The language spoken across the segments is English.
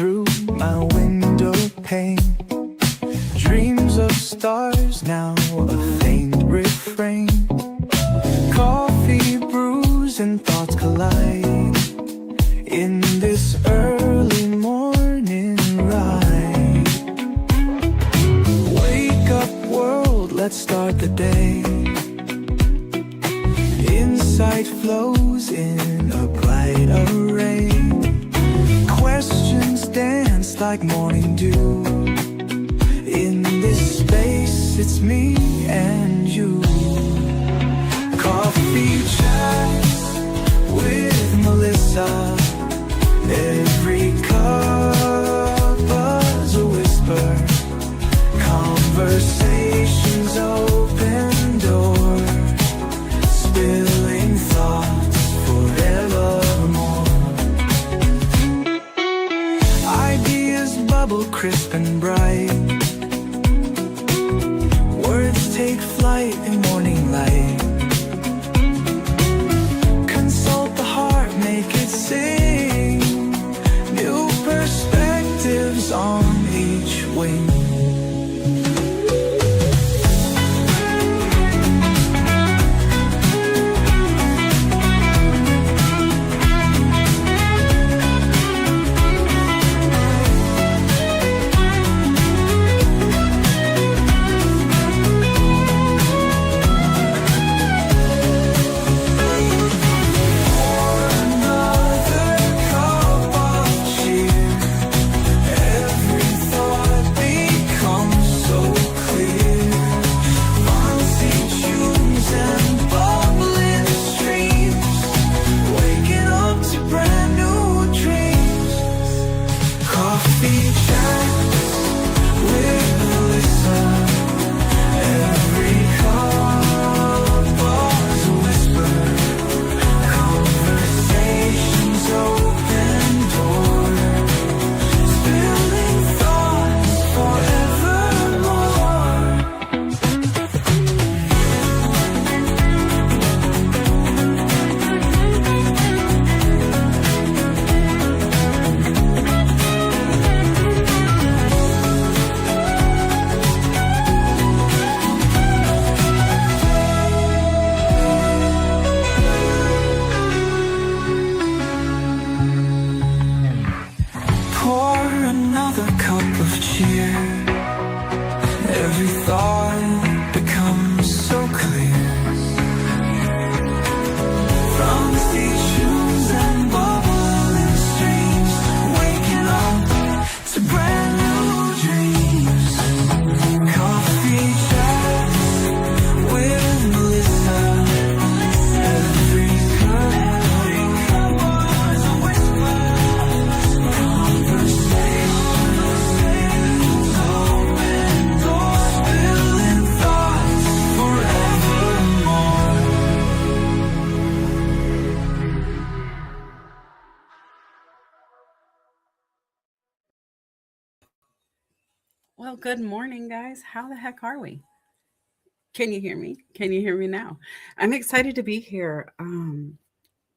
through my window pane. Dreams of stars, now a faint refrain. Coffee brews and thoughts collide in this early morning ride. Wake up world, let's start the day. Insight flows in a bright array. Questions dance like morning dew. In this space, it's me and you. Coffee chats with Melissa. Every cup is a whisper. Conversations open doors. Spilling thoughts forevermore. Ideas bubble crisp and bright. Words take flight in morning light. Consult the heart, make it sing. New perspectives on each wing. Well, good morning, guys. How the heck are we? Can you hear me? Can you hear me now? I'm excited to be here.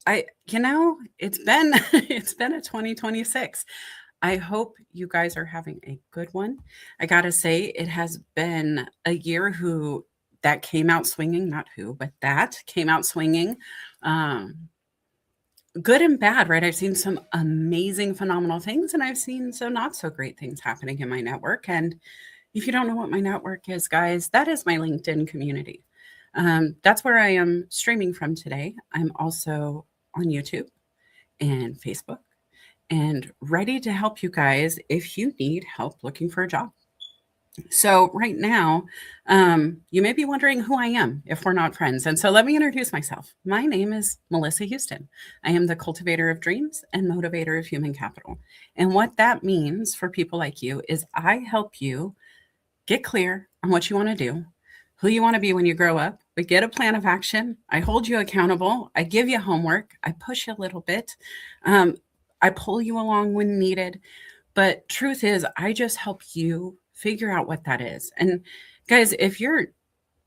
It's been it's been a 2026. I hope you guys are having a good one. I gotta say, it has been a year that came out swinging, not who, but that came out swinging. Um, Good and bad, right? I've seen some amazing, phenomenal things, and I've seen some not so great things happening in my network. And if you don't know what my network is, guys, that is my LinkedIn community. That's where I am streaming from today. I'm also on YouTube and Facebook and ready to help you guys if you need help looking for a job. So right now, you may be wondering who I am if we're not friends. And so let me introduce myself. My name is Melissa Houston. I am the cultivator of dreams and motivator of human capital. And what that means for people like you is I help you get clear on what you want to do, who you want to be when you grow up. We get a plan of action. I hold you accountable. I give you homework. I push you a little bit. I pull you along when needed. But truth is, I just help you figure out what that is. And guys, if you're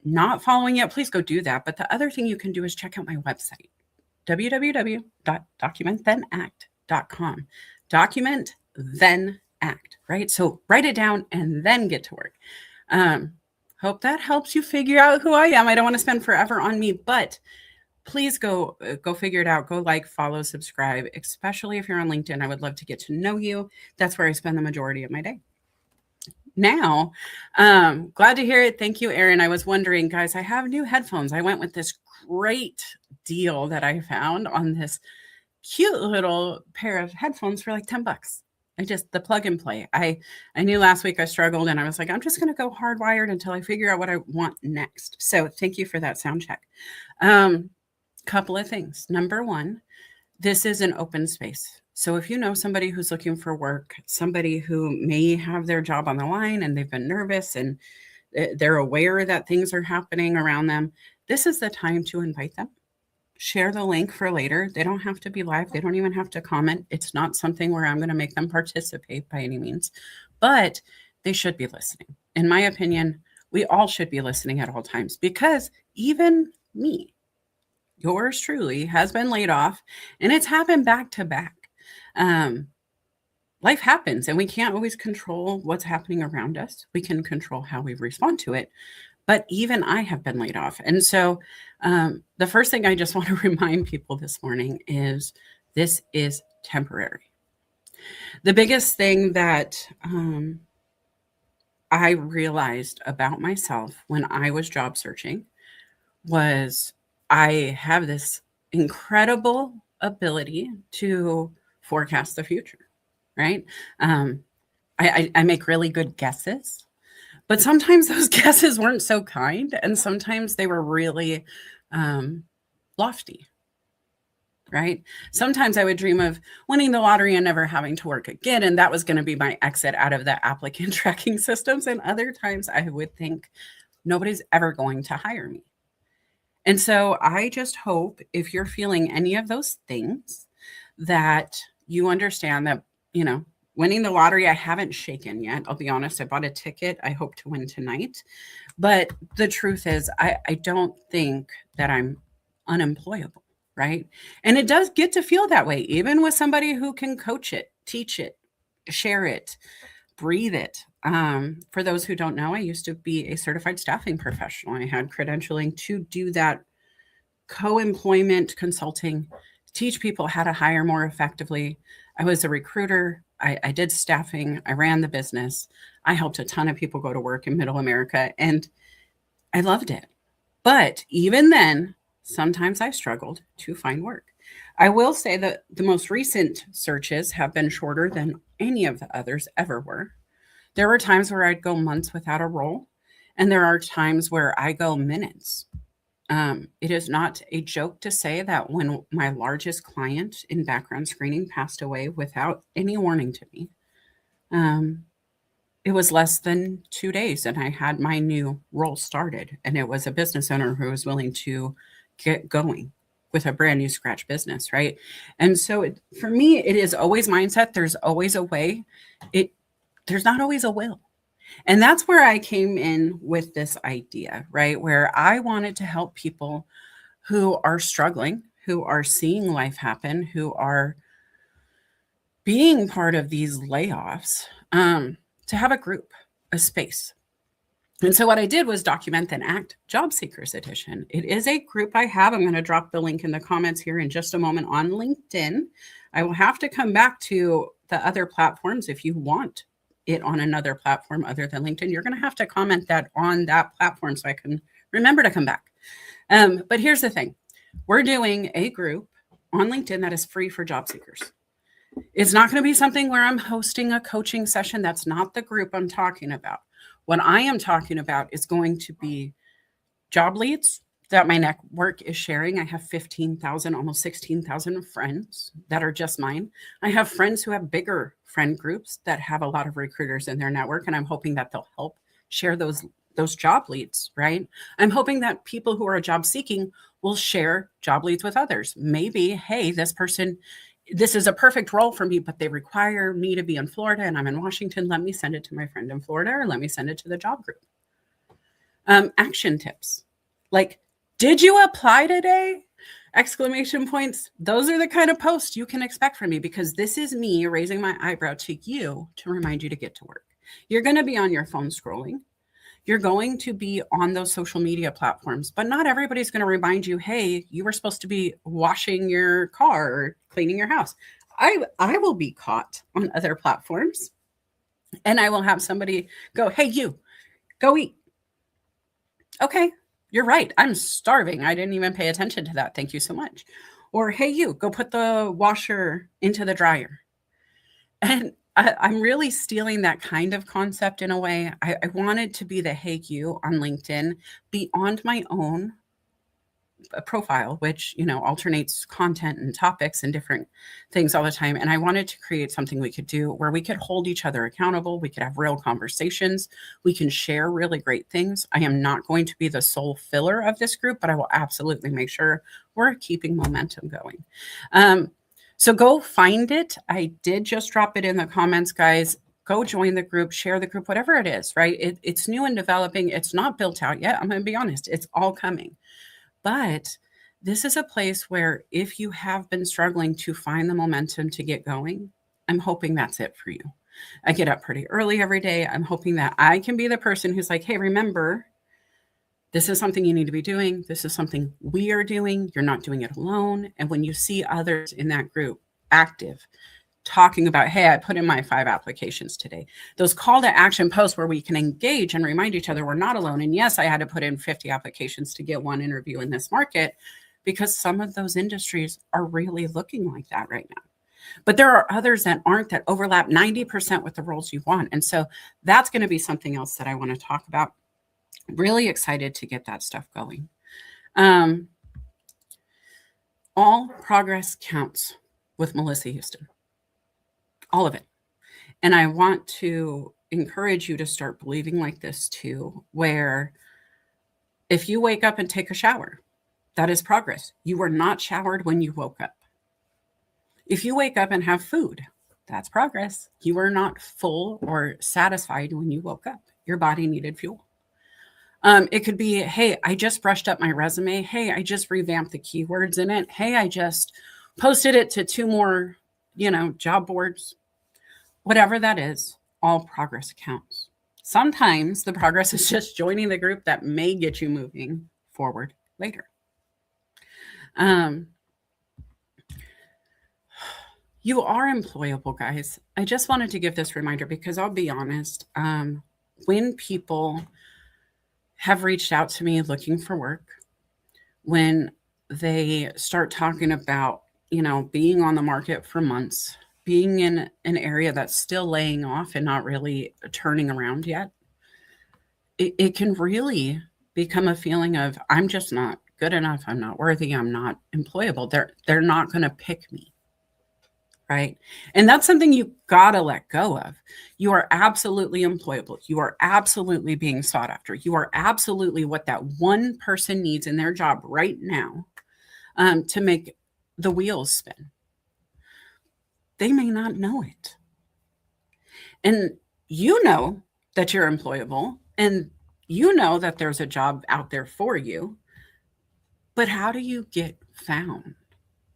not following it, please go do that. But the other thing you can do is check out my website, www.documentthenact.com. Document, then act, right? So write it down and then get to work. Hope that helps you figure out who I am. I don't want to spend forever on me, but please go figure it out. Go like, follow, subscribe, especially if you're on LinkedIn. I would love to get to know you. That's where I spend the majority of my day. Now, glad to hear it. Thank you, Erin. I was wondering, guys, I have new headphones. I went with this great deal that I found on this cute little pair of headphones for like $10. The plug and play. I knew last week I struggled and I was like, I'm just going to go hardwired until I figure out what I want next. So thank you for that sound check. Couple of things. Number one, this is an open space. So if you know somebody who's looking for work, somebody who may have their job on the line and they've been nervous and they're aware that things are happening around them, this is the time to invite them. Share the link for later. They don't have to be live. They don't even have to comment. It's not something where I'm going to make them participate by any means, but they should be listening. In my opinion, we all should be listening at all times, because even me, yours truly, has been laid off, and it's happened back to back. Life happens, and we can't always control what's happening around us. We can control how we respond to it. But even I have been laid off. And so the first thing I just want to remind people this morning is this is temporary. The biggest thing that I realized about myself when I was job searching was I have this incredible ability to forecast the future, right? I make really good guesses. But sometimes those guesses weren't so kind, and sometimes they were really lofty, right? Sometimes I would dream of winning the lottery and never having to work again, and that was going to be my exit out of the applicant tracking systems. And other times I would think nobody's ever going to hire me. And so I just hope, if you're feeling any of those things, that you understand that, winning the lottery, I haven't shaken yet. I'll be honest. I bought a ticket. I hope to win tonight. But the truth is, I don't think that I'm unemployable, right? And it does get to feel that way, even with somebody who can coach it, teach it, share it, breathe it. For those who don't know, I used to be a certified staffing professional. I had credentialing to do that co-employment consulting, teach people how to hire more effectively. I was a recruiter. I did staffing. I ran the business. I helped a ton of people go to work in Middle America, and I loved it. But even then, sometimes I struggled to find work. I will say that the most recent searches have been shorter than any of the others ever were. There were times where I'd go months without a role, and there are times where I go minutes. It is not a joke to say that when my largest client in background screening passed away without any warning to me, it was less than 2 days and I had my new role started. And it was a business owner who was willing to get going with a brand new scratch business, right? And so for me, it is always mindset. There's always a way. There's not always a will. And that's where I came in with this idea, right? Where I wanted to help people who are struggling, who are seeing life happen, who are being part of these layoffs, to have a group, a space. And so what I did was document and act Job Seekers Edition. It is a group I have. I'm going to drop the link in the comments here in just a moment on LinkedIn. I will have to come back to the other platforms. If you want it on another platform other than LinkedIn, you're going to have to comment that on that platform so I can remember to come back. But here's the thing. We're doing a group on LinkedIn that is free for job seekers. It's not going to be something where I'm hosting a coaching session. That's not the group I'm talking about. What I am talking about is going to be job leads that my network is sharing. I have 15,000, almost 16,000 friends that are just mine. I have friends who have bigger friend groups that have a lot of recruiters in their network, and I'm hoping that they'll help share those job leads, right? I'm hoping that people who are job seeking will share job leads with others. Maybe, hey, this is a perfect role for me, but they require me to be in Florida and I'm in Washington. Let me send it to my friend in Florida, or let me send it to the job group. Action tips. Like, did you apply today? exclamation points. Those are the kind of posts you can expect from me, because this is me raising my eyebrow to you to remind you to get to work. You're going to be on your phone scrolling. You're going to be on those social media platforms, but not everybody's going to remind you, hey, you were supposed to be washing your car or cleaning your house. I will be caught on other platforms, and I will have somebody go, hey, you, go eat. Okay, you're right. I'm starving. I didn't even pay attention to that. Thank you so much. Or, hey, you, go put the washer into the dryer. And I'm really stealing that kind of concept in a way. I wanted to be the hey, you on LinkedIn beyond my own profile, which, alternates content and topics and different things all the time. And I wanted to create something we could do where we could hold each other accountable. We could have real conversations. We can share really great things. I am not going to be the sole filler of this group, but I will absolutely make sure we're keeping momentum going. So go find it. I did just drop it in the comments, guys. Go join the group, share the group, whatever it is, right? It's new and developing. It's not built out yet. I'm going to be honest. It's all coming. But this is a place where if you have been struggling to find the momentum to get going, I'm hoping that's it for you. I get up pretty early every day. I'm hoping that I can be the person who's like, hey, remember, this is something you need to be doing. This is something we are doing. You're not doing it alone. And when you see others in that group active, talking about, hey, I put in my 5 applications today, those call to action posts where we can engage and remind each other we're not alone. And yes, I had to put in 50 applications to get one interview in this market, because some of those industries are really looking like that right now. But there are others that aren't, that overlap 90% with the roles you want. And so that's going to be something else that I want to talk about. Really excited to get that stuff going. All progress counts with Melissa Houston. All of it. And I want to encourage you to start believing like this too, where if you wake up and take a shower, that is progress. You were not showered when you woke up. If you wake up and have food, that's progress. You were not full or satisfied when you woke up. Your body needed fuel. It could be, hey, I just brushed up my resume. Hey, I just revamped the keywords in it. Hey, I just posted it to 2 more, job boards. Whatever that is, all progress counts. Sometimes the progress is just joining the group that may get you moving forward later. You are employable, guys. I just wanted to give this reminder because I'll be honest, when people have reached out to me looking for work, when they start talking about, being on the market for months, being in an area that's still laying off and not really turning around yet, it can really become a feeling of, I'm just not good enough. I'm not worthy. I'm not employable. They're not going to pick me. Right. And that's something you got to let go of. You are absolutely employable. You are absolutely being sought after. You are absolutely what that one person needs in their job right now to make the wheels spin. They may not know it. And you know that you're employable, and you know that there's a job out there for you. But how do you get found?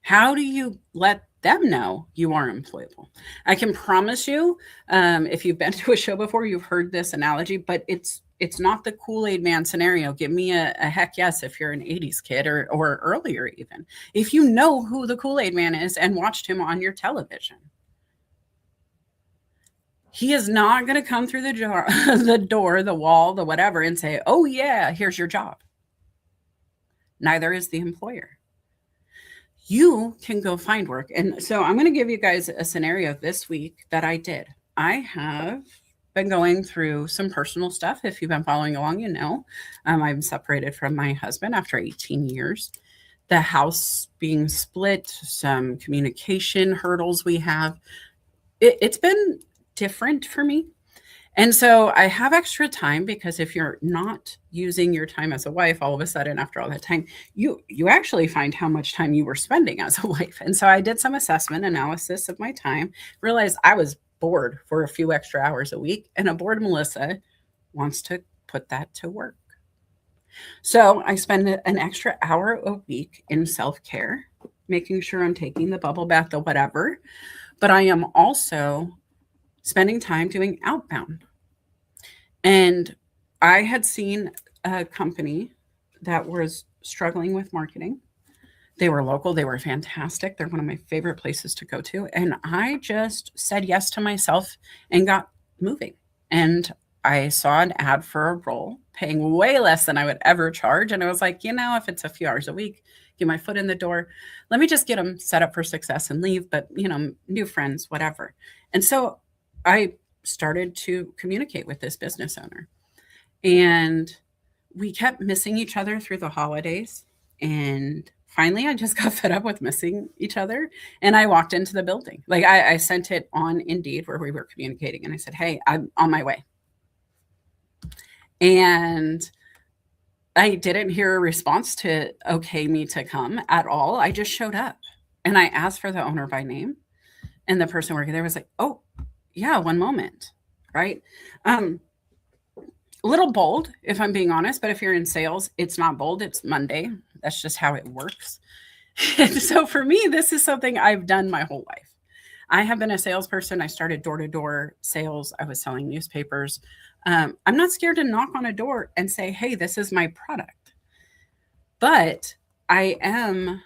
How do you let them know you are employable? I can promise you, if you've been to a show before, you've heard this analogy, but it's not the Kool-Aid man scenario. Give me a heck yes if you're an 80s kid or earlier even. If you know who the Kool-Aid man is and watched him on your television. He is not going to come through the door, the wall, the whatever, and say, oh yeah, here's your job. Neither is the employer. You can go find work. And so I'm going to give you guys a scenario this week that I did. I have been going through some personal stuff. If you've been following along, I'm separated from my husband after 18 years. The house being split, some communication hurdles we have. It's been different for me. And so I have extra time, because if you're not using your time as a wife, all of a sudden, after all that time, you actually find how much time you were spending as a wife. And so I did some assessment analysis of my time, realized I was bored for a few extra hours a week, and a bored Melissa wants to put that to work. So I spend an extra hour a week in self-care, making sure I'm taking the bubble bath, the whatever. But I am also spending time doing outbound. And I had seen a company that was struggling with marketing. They were local, they were fantastic. They're one of my favorite places to go to. And I just said yes to myself and got moving. And I saw an ad for a role paying way less than I would ever charge. And I was like, if it's a few hours a week, get my foot in the door, let me just get them set up for success and leave. But, new friends, whatever. And so I started to communicate with this business owner. And we kept missing each other through the holidays. And finally, I just got fed up with missing each other. And I walked into the building. Like I sent it on Indeed where we were communicating. And I said, hey, I'm on my way. And I didn't hear a response to okay me to come at all. I just showed up and I asked for the owner by name. And the person working there was like, oh, yeah, one moment. Right. A little bold, if I'm being honest, but if you're in sales, it's not bold. It's Monday. That's just how it works. And so for me, this is something I've done my whole life. I have been a salesperson. I started door-to-door sales. I was selling newspapers. I'm not scared to knock on a door and say, hey, this is my product. But I am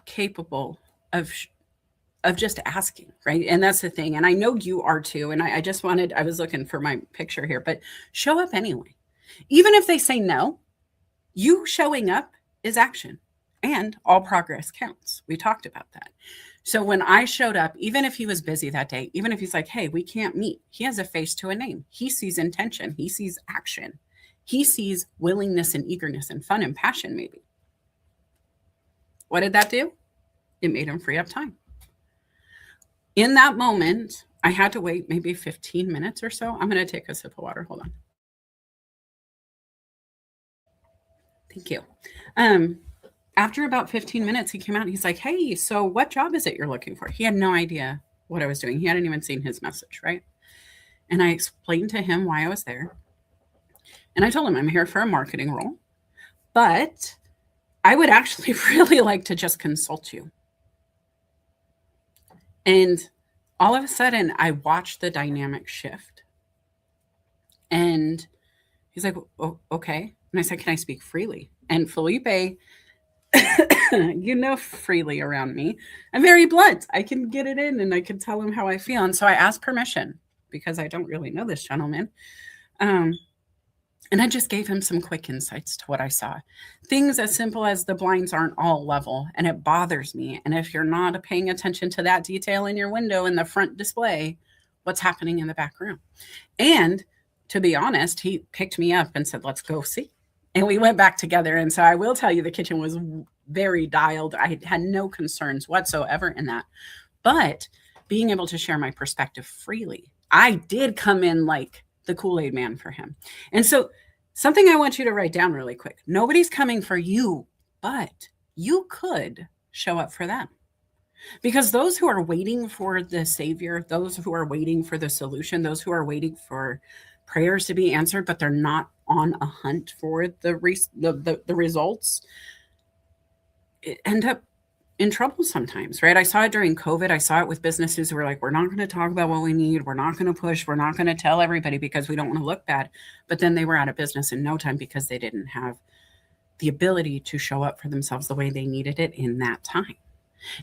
capable of just asking, right? And that's the thing. And I know you are too. And I was looking for my picture here, but show up anyway. Even if they say no, you showing up is action and all progress counts. We talked about that. So when I showed up, even if he was busy that day, even if he's like, hey, we can't meet, he has a face to a name. He sees intention. He sees action. He sees willingness and eagerness and fun and passion, maybe. What did that do? It made him free up time. In that moment, I had to wait maybe 15 minutes or so. I'm going to take a sip of water. Hold on. Thank you. After about 15 minutes, he came out and he's like, hey, so what job is it you're looking for? He had no idea what I was doing. He hadn't even seen his message, right? And I explained to him why I was there. And I told him I'm here for a marketing role, but I would actually really like to just consult you. And all of a sudden, I watched the dynamic shift. And he's like, oh, okay. And I said, can I speak freely? And Felipe, freely around me. I'm very blunt. I can get it in and I can tell him how I feel. And so I asked permission because I don't really know this gentleman. And I just gave him some quick insights to what I saw. Things as simple as the blinds aren't all level and it bothers me. And if you're not paying attention to that detail in your window in the front display, what's happening in the back room? And to be honest, he picked me up and said, let's go see. And we went back together. And so I will tell you, the kitchen was very dialed. I had no concerns whatsoever in that. But being able to share my perspective freely, I did come in like the Kool-Aid man for him. And so something I want you to write down really quick. Nobody's coming for you, but you could show up for them. Because those who are waiting for the savior, those who are waiting for the solution, those who are waiting for prayers to be answered, but they're not on a hunt for the results, end up in trouble sometimes, right? I saw it during COVID. I saw it with businesses who were like, we're not going to talk about what we need. We're not going to push. We're not going to tell everybody because we don't want to look bad. But then they were out of business in no time because they didn't have the ability to show up for themselves the way they needed it in that time.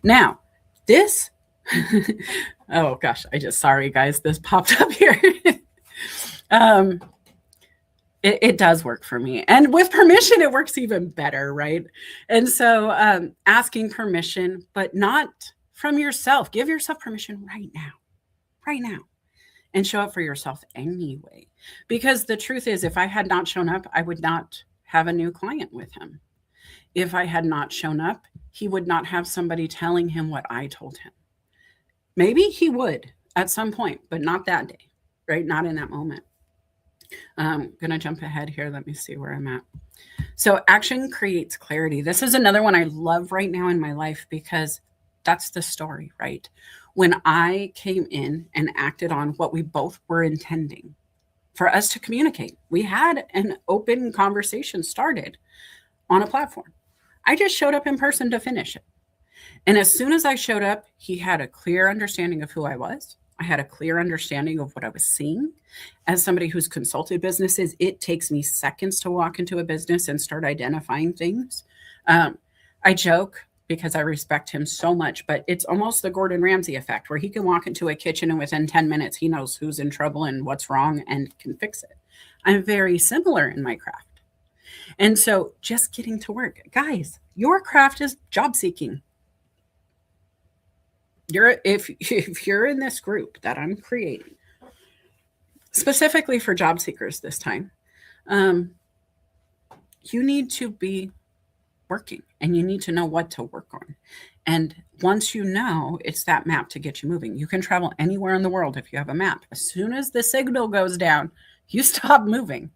Now, this, oh gosh, sorry guys, this popped up here. It does work for me. And with permission, it works even better, right? And so asking permission, but not from yourself. Give yourself permission right now, and show up for yourself anyway. Because the truth is, if I had not shown up, I would not have a new client with him. If I had not shown up, he would not have somebody telling him what I told him. Maybe he would at some point, but not that day, right? Not in that moment. I'm going to jump ahead here. Let me see where I'm at. So action creates clarity. This is another one I love right now in my life because that's the story, right? When I came in and acted on what we both were intending, for us to communicate. We had an open conversation started on a platform. I just showed up in person to finish it. And as soon as I showed up, he had a clear understanding of who I was. I had a clear understanding of what I was seeing. As somebody who's consulted businesses, it takes me seconds to walk into a business and start identifying things. I joke because I respect him so much, but it's almost the Gordon Ramsay effect where he can walk into a kitchen and within 10 minutes, he knows who's in trouble and what's wrong and can fix it. I'm very similar in my craft. And so just getting to work, guys, your craft is job seeking. If you're in this group that I'm creating, specifically for job seekers this time, you need to be working and you need to know what to work on. And once you know, it's that map to get you moving. You can travel anywhere in the world if you have a map. As soon as the signal goes down, you stop moving.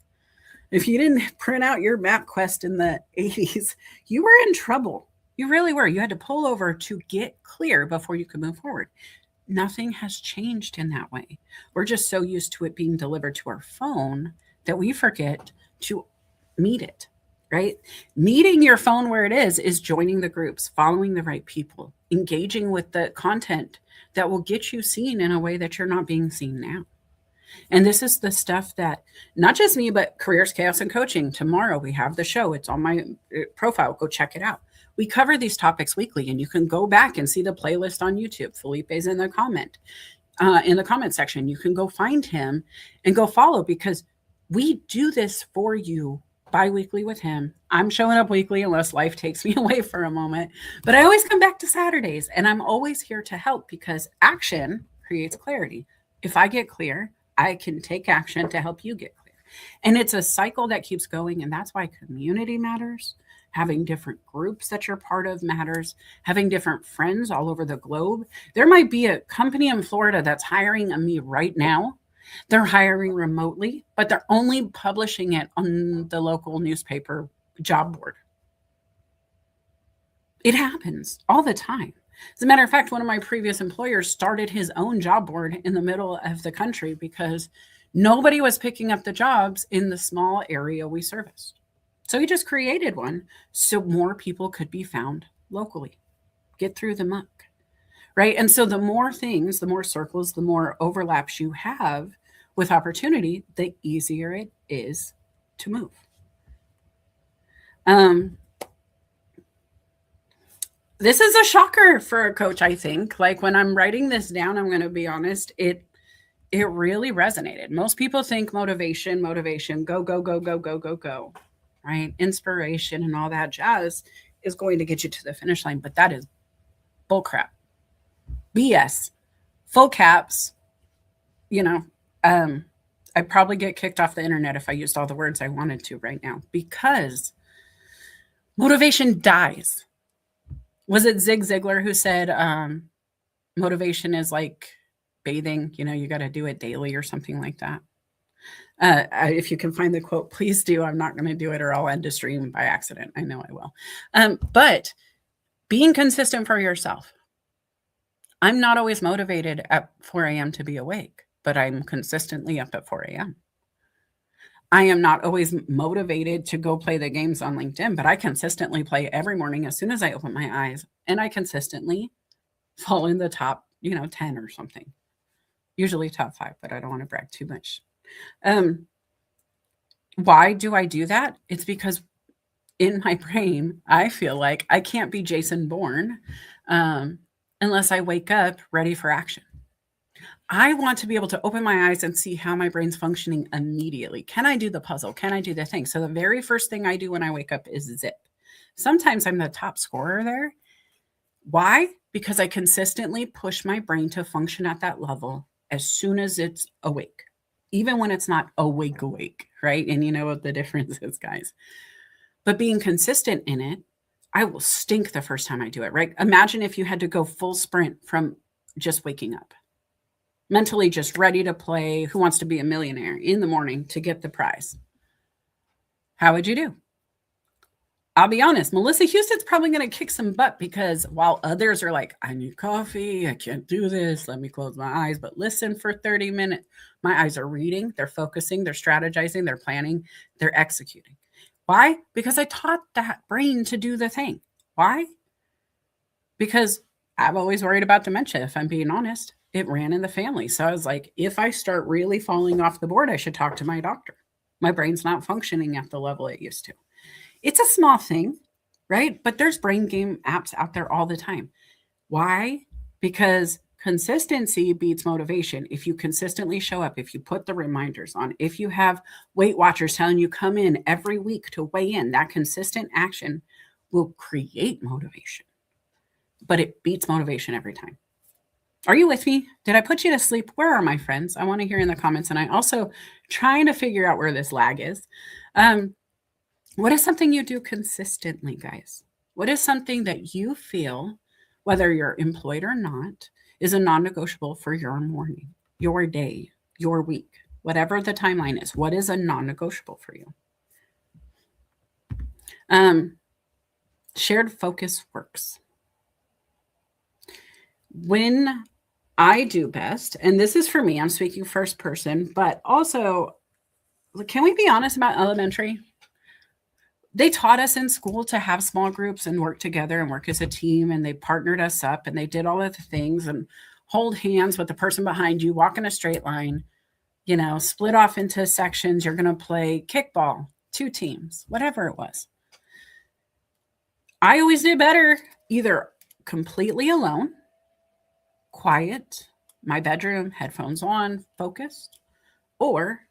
If you didn't print out your map quest in the 80s, you were in trouble. You really were. You had to pull over to get clear before you could move forward. Nothing has changed in that way. We're just so used to it being delivered to our phone that we forget to meet it, right? Meeting your phone where it is joining the groups, following the right people, engaging with the content that will get you seen in a way that you're not being seen now. And this is the stuff that not just me, but Careers, Chaos, and Coaching. Tomorrow we have the show. It's on my profile. Go check it out. We cover these topics weekly, and you can go back and see the playlist on YouTube. Felipe's in the comment section. You can go find him and go follow because we do this for you bi-weekly with him. I'm showing up weekly unless life takes me away for a moment, but I always come back to Saturdays, and I'm always here to help because action creates clarity. If I get clear, I can take action to help you get clear. And it's a cycle that keeps going. And that's why community matters. Having different groups that you're part of matters. Having different friends all over the globe. There might be a company in Florida that's hiring me right now. They're hiring remotely, but they're only publishing it on the local newspaper job board. It happens all the time. As a matter of fact, one of my previous employers started his own job board in the middle of the country because nobody was picking up the jobs in the small area we serviced. So he just created one so more people could be found locally, get through the muck, right? And so the more things, the more circles, the more overlaps you have with opportunity, the easier it is to move. This is a shocker for a coach, I think. Like when I'm writing this down, I'm going to be honest, it really resonated. Most people think motivation, go, go, go, go, go, go, go, right? Inspiration and all that jazz is going to get you to the finish line, but that is bullcrap. BS. Full caps. I'd probably get kicked off the internet if I used all the words I wanted to right now because motivation dies. Was it Zig Ziglar who said motivation is like bathing? You got to do it daily or something like that. If you can find the quote, please do. I'm not going to do it or I'll end the stream by accident. I know I will. But being consistent for yourself. I'm not always motivated at 4 a.m. to be awake, but I'm consistently up at 4 a.m. I am not always motivated to go play the games on LinkedIn, but I consistently play every morning as soon as I open my eyes, and I consistently fall in the top, 10 or something. Usually top 5, but I don't want to brag too much. Why do I do that? It's because in my brain, I feel like I can't be Jason Bourne unless I wake up ready for action. I want to be able to open my eyes and see how my brain's functioning immediately. Can I do the puzzle? Can I do the thing? So the very first thing I do when I wake up is zip. Sometimes I'm the top scorer there. Why? Because I consistently push my brain to function at that level as soon as it's awake, even when it's not awake, right? And you know what the difference is, guys. But being consistent in it, I will stink the first time I do it, right? Imagine if you had to go full sprint from just waking up. Mentally just ready to play Who Wants to Be a Millionaire in the morning to get the prize. How would you do? I'll be honest, Melissa Houston's probably going to kick some butt because while others are like, I need coffee, I can't do this, let me close my eyes, but listen for 30 minutes. My eyes are reading, they're focusing, they're strategizing, they're planning, they're executing. Why? Because I taught that brain to do the thing. Why? Because I've always worried about dementia, if I'm being honest. It ran in the family. So I was like, if I start really falling off the board, I should talk to my doctor. My brain's not functioning at the level it used to. It's a small thing, right? But there's brain game apps out there all the time. Why? Because consistency beats motivation. If you consistently show up, if you put the reminders on, if you have Weight Watchers telling you come in every week to weigh in, that consistent action will create motivation. But it beats motivation every time. Are you with me? Did I put you to sleep? Where are my friends? I want to hear in the comments. And I also trying to figure out where this lag is. What is something you do consistently, guys? What is something that you feel, whether you're employed or not, is a non-negotiable for your morning, your day, your week, whatever the timeline is? What is a non-negotiable for you? Shared focus works. When I do best, and this is for me, I'm speaking first person, but also, can we be honest about elementary? They taught us in school to have small groups and work together and work as a team, and they partnered us up and they did all of the things and hold hands with the person behind you, walk in a straight line, split off into sections. You're going to play kickball, 2 teams, whatever it was. I always did better either completely alone, quiet, my bedroom, headphones on, focused, or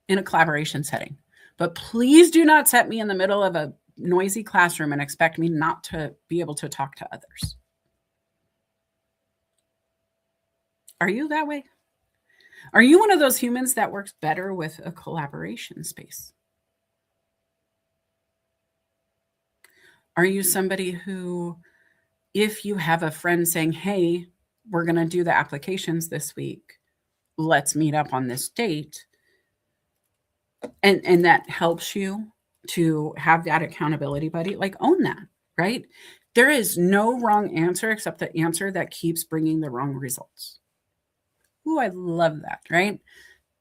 in a collaboration setting. But please do not set me in the middle of a noisy classroom and expect me not to be able to talk to others. Are you that way? Are you one of those humans that works better with a collaboration space? Are you somebody who, if you have a friend saying, hey, we're going to do the applications this week, let's meet up on this date, and that helps you to have that accountability buddy, like own that, right? There is no wrong answer except the answer that keeps bringing the wrong results. Ooh, I love that, right?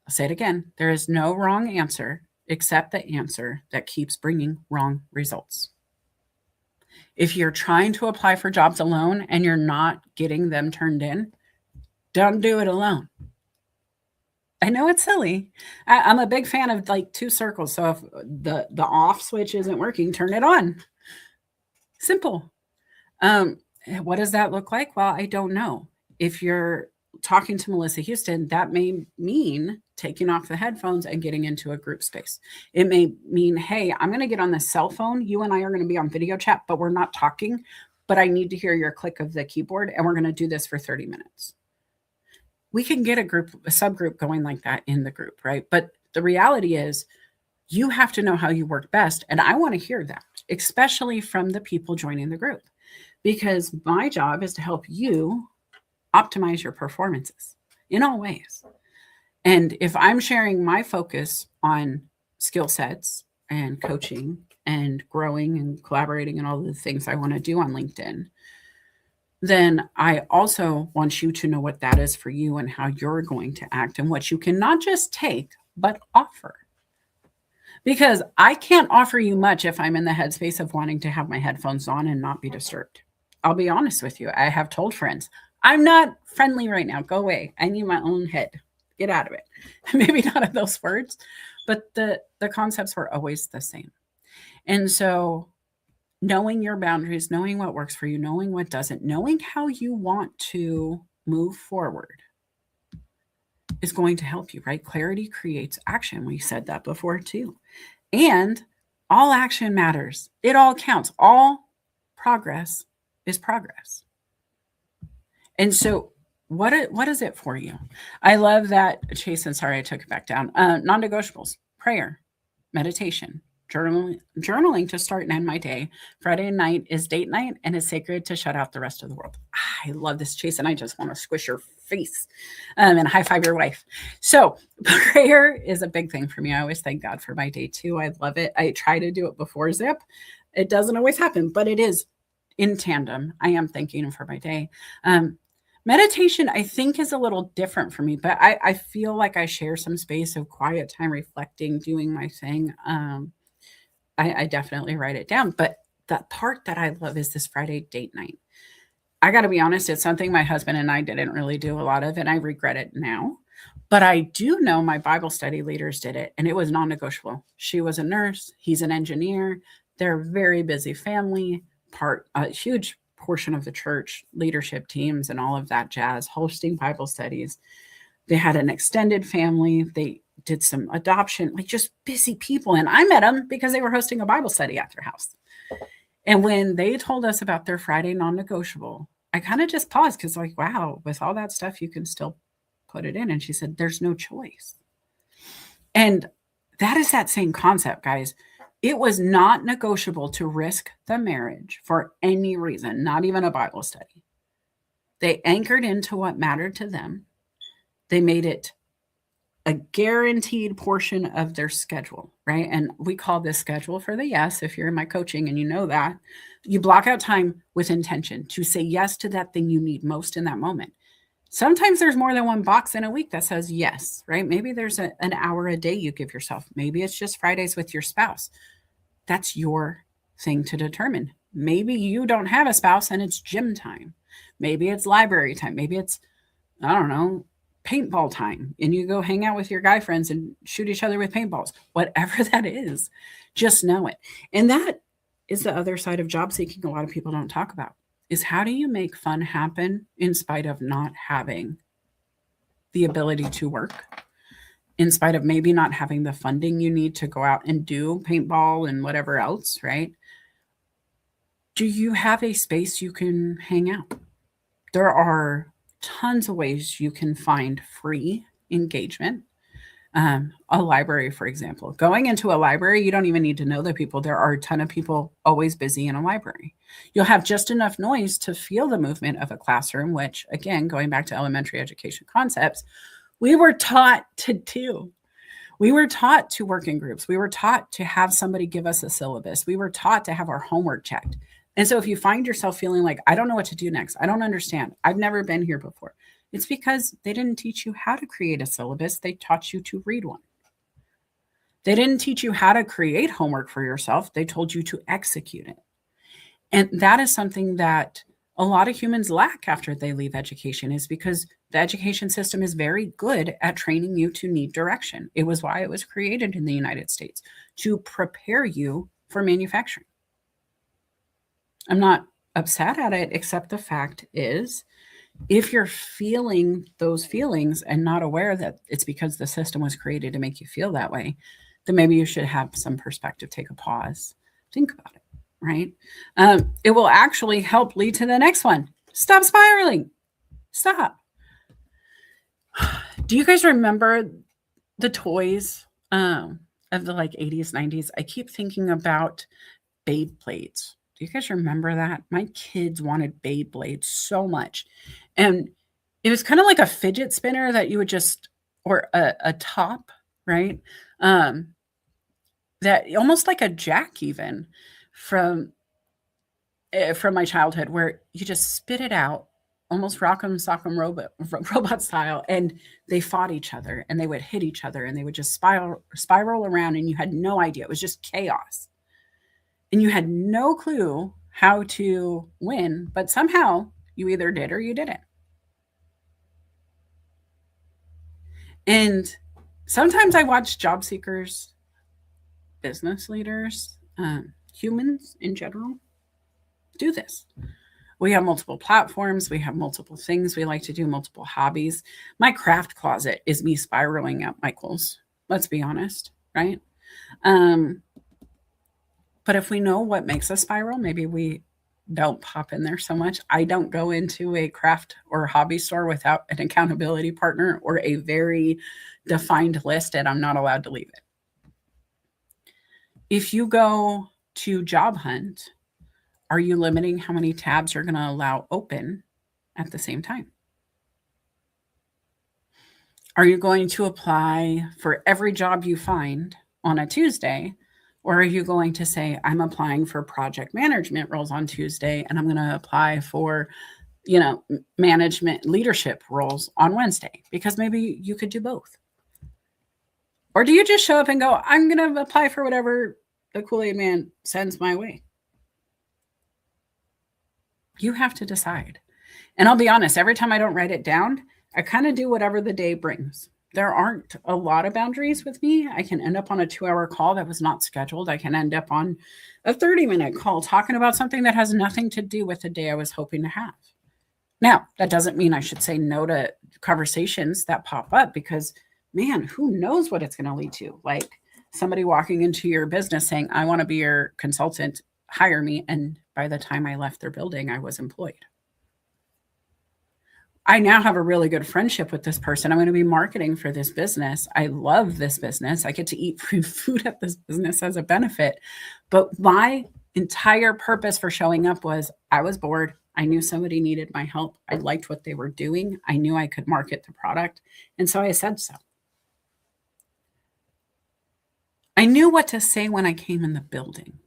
I'll say it again. There is no wrong answer except the answer that keeps bringing wrong results. If you're trying to apply for jobs alone and you're not getting them turned in, don't do it alone. I know it's silly. I'm a big fan of like 2 circles. So if the off switch isn't working, turn it on. Simple. What does that look like? Well, I don't know. If you're talking to Melissa Houston, that may mean taking off the headphones and getting into a group space. It may mean, hey, I'm going to get on the cell phone. You and I are going to be on video chat, but we're not talking. But I need to hear your click of the keyboard, and we're going to do this for 30 minutes. We can get a subgroup going like that in the group, right? But the reality is you have to know how you work best. And I want to hear that, especially from the people joining the group, because my job is to help you optimize your performances in all ways. And if I'm sharing my focus on skill sets and coaching and growing and collaborating and all the things I want to do on LinkedIn, then I also want you to know what that is for you and how you're going to act and what you can not just take, but offer. Because I can't offer you much if I'm in the headspace of wanting to have my headphones on and not be disturbed. I'll be honest with you. I have told friends, I'm not friendly right now. Go away. I need my own head. Get out of it. Maybe not in those words, but the concepts were always the same. And so knowing your boundaries, knowing what works for you, knowing what doesn't, knowing how you want to move forward is going to help you, right? Clarity creates action. We said that before too. And all action matters. It all counts. All progress is progress. And so what is it for you? I love that, Chase, and sorry, I took it back down. Non-negotiables, prayer, meditation, journaling to start and end my day. Friday night is date night and is sacred to shut out the rest of the world. I love this, Chase, and I just want to squish your face and high five your wife. So prayer is a big thing for me. I always thank God for my day too. I love it. I try to do it before Zip. It doesn't always happen, but it is in tandem. I am thanking him for my day. Meditation, I think, is a little different for me, but I feel like I share some space of quiet time, reflecting, doing my thing. I definitely write it down. But the part that I love is this Friday date night. I got to be honest, it's something my husband and I didn't really do a lot of, and I regret it now. But I do know my Bible study leaders did it, and it was non negotiable. She was a nurse, he's an engineer. They're a very busy family, a huge portion of the church, leadership teams, and all of that jazz, hosting Bible studies. They had an extended family. They did some adoption, like just busy people. And I met them because they were hosting a Bible study at their house. And when they told us about their Friday non-negotiable, I kind of just paused because, like, wow, with all that stuff, you can still put it in. And she said, there's no choice. And that is that same concept, guys. It was not negotiable to risk the marriage for any reason, not even a Bible study. They anchored into what mattered to them. They made it a guaranteed portion of their schedule, right? And we call this schedule for the yes. If you're in my coaching and you know that, you block out time with intention to say yes to that thing you need most in that moment. Sometimes there's more than one box in a week that says yes, right? Maybe there's an hour a day you give yourself. Maybe it's just Fridays with your spouse. That's your thing to determine. Maybe you don't have a spouse and it's gym time. Maybe it's library time. Maybe it's, I don't know, paintball time, and you go hang out with your guy friends and shoot each other with paintballs. Whatever that is, just know it. And that is the other side of job seeking a lot of people don't talk about, is how do you make fun happen in spite of not having the ability to work, in spite of maybe not having the funding you need to go out and do paintball and whatever else, right? Do you have a space you can hang out? There are tons of ways you can find free engagement. A library, for example. Going into a library, you don't even need to know the people. There are a ton of people always busy in a library. You'll have just enough noise to feel the movement of a classroom, which, again, going back to elementary education concepts, we were taught to do. We were taught to work in groups. We were taught to have somebody give us a syllabus. We were taught to have our homework checked. And so if you find yourself feeling like, I don't know what to do next, I don't understand, I've never been here before, it's because they didn't teach you how to create a syllabus. They taught you to read one. They didn't teach you how to create homework for yourself. They told you to execute it. And that is something that a lot of humans lack after they leave education, is because the education system is very good at training you to need direction. It was why it was created in the United States, to prepare you for manufacturing. I'm not upset at it, except the fact is, if you're feeling those feelings and not aware that it's because the system was created to make you feel that way, then maybe you should have some perspective, take a pause, think about it, right? It will actually help lead to the next one. Stop spiraling. Stop. Do you guys remember the toys of the like 80s, 90s? I keep thinking about Beyblades. Do you guys remember that? My kids wanted Beyblades so much. And it was kind of like a fidget spinner that you would just, or a top, right? That almost like a jack even from my childhood, where you just spit it out, almost rock'em sock'em robot style, and they fought each other and they would hit each other and they would just spiral around, and you had no idea. It was just chaos. And you had no clue how to win, but somehow you either did or you didn't. And sometimes I watch job seekers, business leaders, humans in general, do this. We have multiple platforms. We have multiple things we like to do, multiple hobbies. My craft closet is me spiraling up Michael's. Let's be honest, right? But if we know what makes us spiral, maybe we don't pop in there so much. I don't go into a craft or hobby store without an accountability partner or a very defined list, and I'm not allowed to leave it. If you go to Job Hunt, are you limiting how many tabs you're going to allow open at the same time? Are you going to apply for every job you find on a Tuesday, Or are you going to say, I'm applying for project management roles on Tuesday, and I'm going to apply for, management leadership roles on Wednesday? Because maybe you could do both. Or do you just show up and go, I'm going to apply for whatever the Kool-Aid man sends my way? You have to decide. And I'll be honest, every time I don't write it down, I kind of do whatever the day brings. There aren't a lot of boundaries with me. I can end up on a 2-hour call that was not scheduled. I can end up on a 30-minute call talking about something that has nothing to do with the day I was hoping to have. Now, that doesn't mean I should say no to conversations that pop up, because, man, who knows what it's going to lead to? Like somebody walking into your business saying, I want to be your consultant, hire me. And by the time I left their building, I was employed. I now have a really good friendship with this person. I'm going to be marketing for this business. I love this business. I get to eat free food at this business as a benefit. But my entire purpose for showing up was I was bored. I knew somebody needed my help. I liked what they were doing. I knew I could market the product. And so I said so. I knew what to say when I came in the building.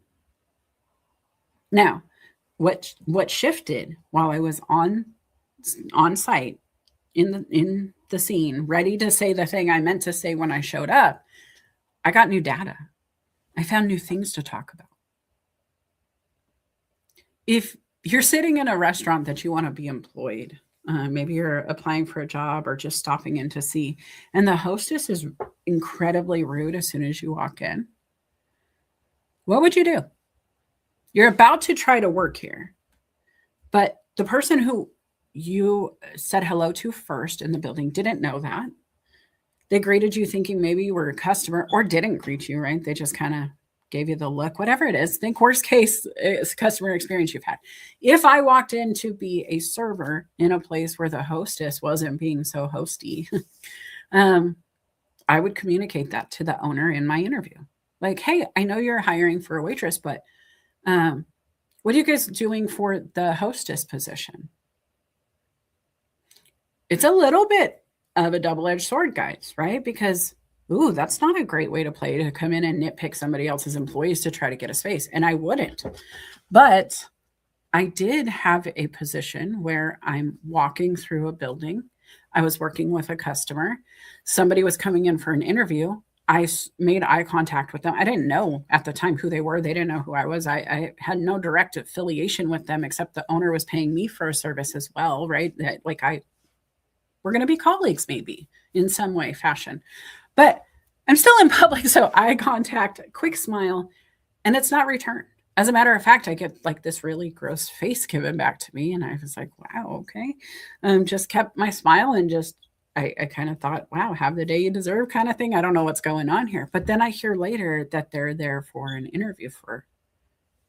Now, what shifted while I was on site in the scene, ready to say the thing I meant to say when I showed up, I got new data. I found new things to talk about. If you're sitting in a restaurant that you want to be employed, maybe you're applying for a job or just stopping in to see, and the hostess is incredibly rude as soon as you walk in, what would you do? You're about to try to work here, but the person who you said hello to first in the building didn't know that. They greeted you thinking maybe you were a customer, or didn't greet you, right? They just kind of gave you the look, whatever it is. Think worst case is customer experience you've had. If I walked in to be a server in a place where the hostess wasn't being so hosty, I would communicate that to the owner in my interview. Like, hey, I know you're hiring for a waitress, but what are you guys doing for the hostess position? It's a little bit of a double-edged sword, guys, right? Because, that's not a great way to play, to come in and nitpick somebody else's employees to try to get a space. And I wouldn't. But I did have a position where I'm walking through a building. I was working with a customer. Somebody was coming in for an interview. I made eye contact with them. I didn't know at the time who they were. They didn't know who I was. I had no direct affiliation with them, except the owner was paying me for a service as well, right? That, we're going to be colleagues maybe in some way, fashion. But I'm still in public, so eye contact, quick smile, and it's not returned. As a matter of fact, I get like this really gross face given back to me, and I was like, wow, okay. Just kept my smile and just, I kind of thought, wow, have the day you deserve kind of thing. I don't know what's going on here. But then I hear later that they're there for an interview for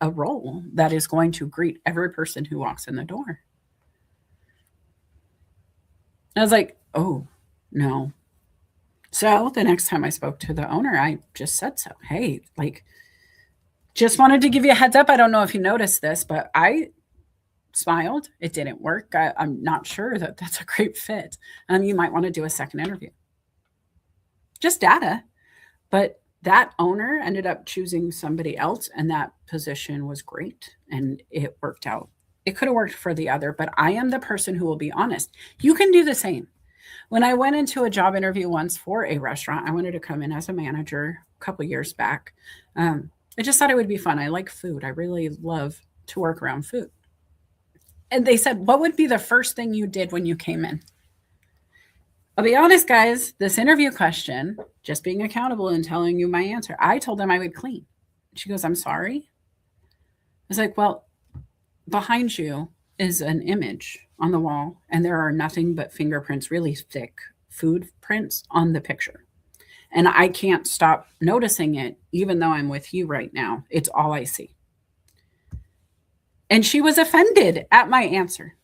a role that is going to greet every person who walks in the door. I was like, oh, no. So the next time I spoke to the owner, I just said so. Hey, just wanted to give you a heads up. I don't know if you noticed this, but I smiled. It didn't work. I'm not sure that that's a great fit. You might want to do a second interview. Just data. But that owner ended up choosing somebody else, and that position was great, and it worked out. It could have worked for the other, but I am the person who will be honest. You can do the same. When I went into a job interview once for a restaurant, I wanted to come in as a manager a couple years back. I just thought it would be fun. I like food. I really love to work around food. And they said, what would be the first thing you did when you came in? I'll be honest, guys, this interview question, just being accountable and telling you my answer, I told them I would clean. She goes, I'm sorry. I was like, well, behind you is an image on the wall, and there are nothing but fingerprints, really thick food prints on the picture. And I can't stop noticing it, even though I'm with you right now. It's all I see. And she was offended at my answer.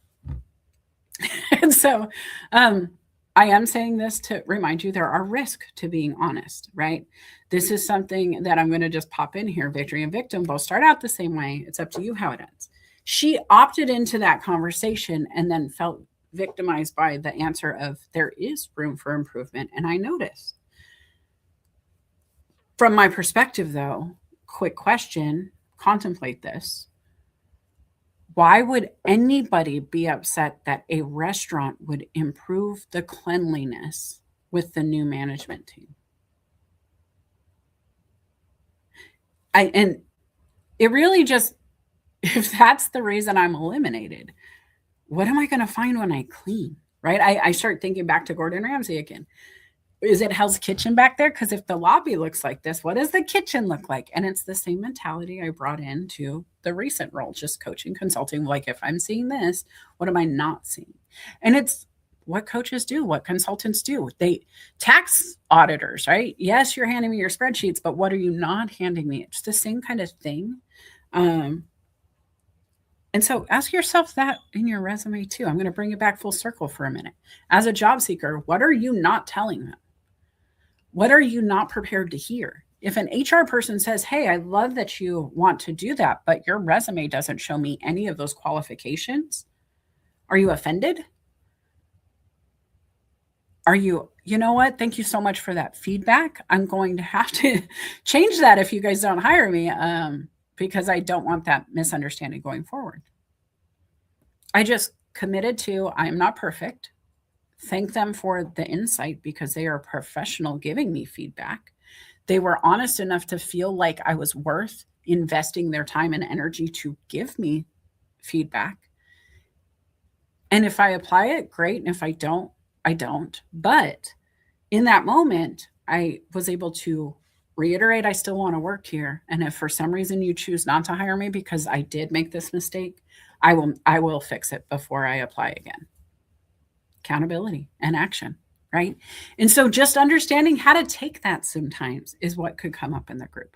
And so I am saying this to remind you there are risks to being honest, right? This is something that I'm going to just pop in here. Victory and victim both start out the same way. It's up to you how it ends. She opted into that conversation and then felt victimized by the answer of there is room for improvement. And I noticed. From my perspective, though, quick question, contemplate this. Why would anybody be upset that a restaurant would improve the cleanliness with the new management team? And it really just, if that's the reason I'm eliminated, what am I going to find when I clean? Right? I start thinking back to Gordon Ramsay again. Is it Hell's Kitchen back there? Because if the lobby looks like this, what does the kitchen look like? And it's the same mentality I brought into the recent role, just coaching, consulting. Like, if I'm seeing this, what am I not seeing? And it's what coaches do, what consultants do. Tax auditors, right? Yes, you're handing me your spreadsheets, but what are you not handing me? It's the same kind of thing. And so ask yourself that in your resume too. I'm going to bring it back full circle for a minute. As a job seeker, what are you not telling them? What are you not prepared to hear? If an HR person says, hey, I love that you want to do that, but your resume doesn't show me any of those qualifications, are you offended? Are you know what? Thank you so much for that feedback. I'm going to have to change that if you guys don't hire me, because I don't want that misunderstanding going forward. I just committed to, I am not perfect. Thank them for the insight because they are professional giving me feedback. They were honest enough to feel like I was worth investing their time and energy to give me feedback. And if I apply it, great. And if I don't, I don't. But in that moment, I was able to reiterate, I still want to work here. And if for some reason you choose not to hire me because I did make this mistake, I will fix it before I apply again. Accountability and action, right? And so just understanding how to take that sometimes is what could come up in the group.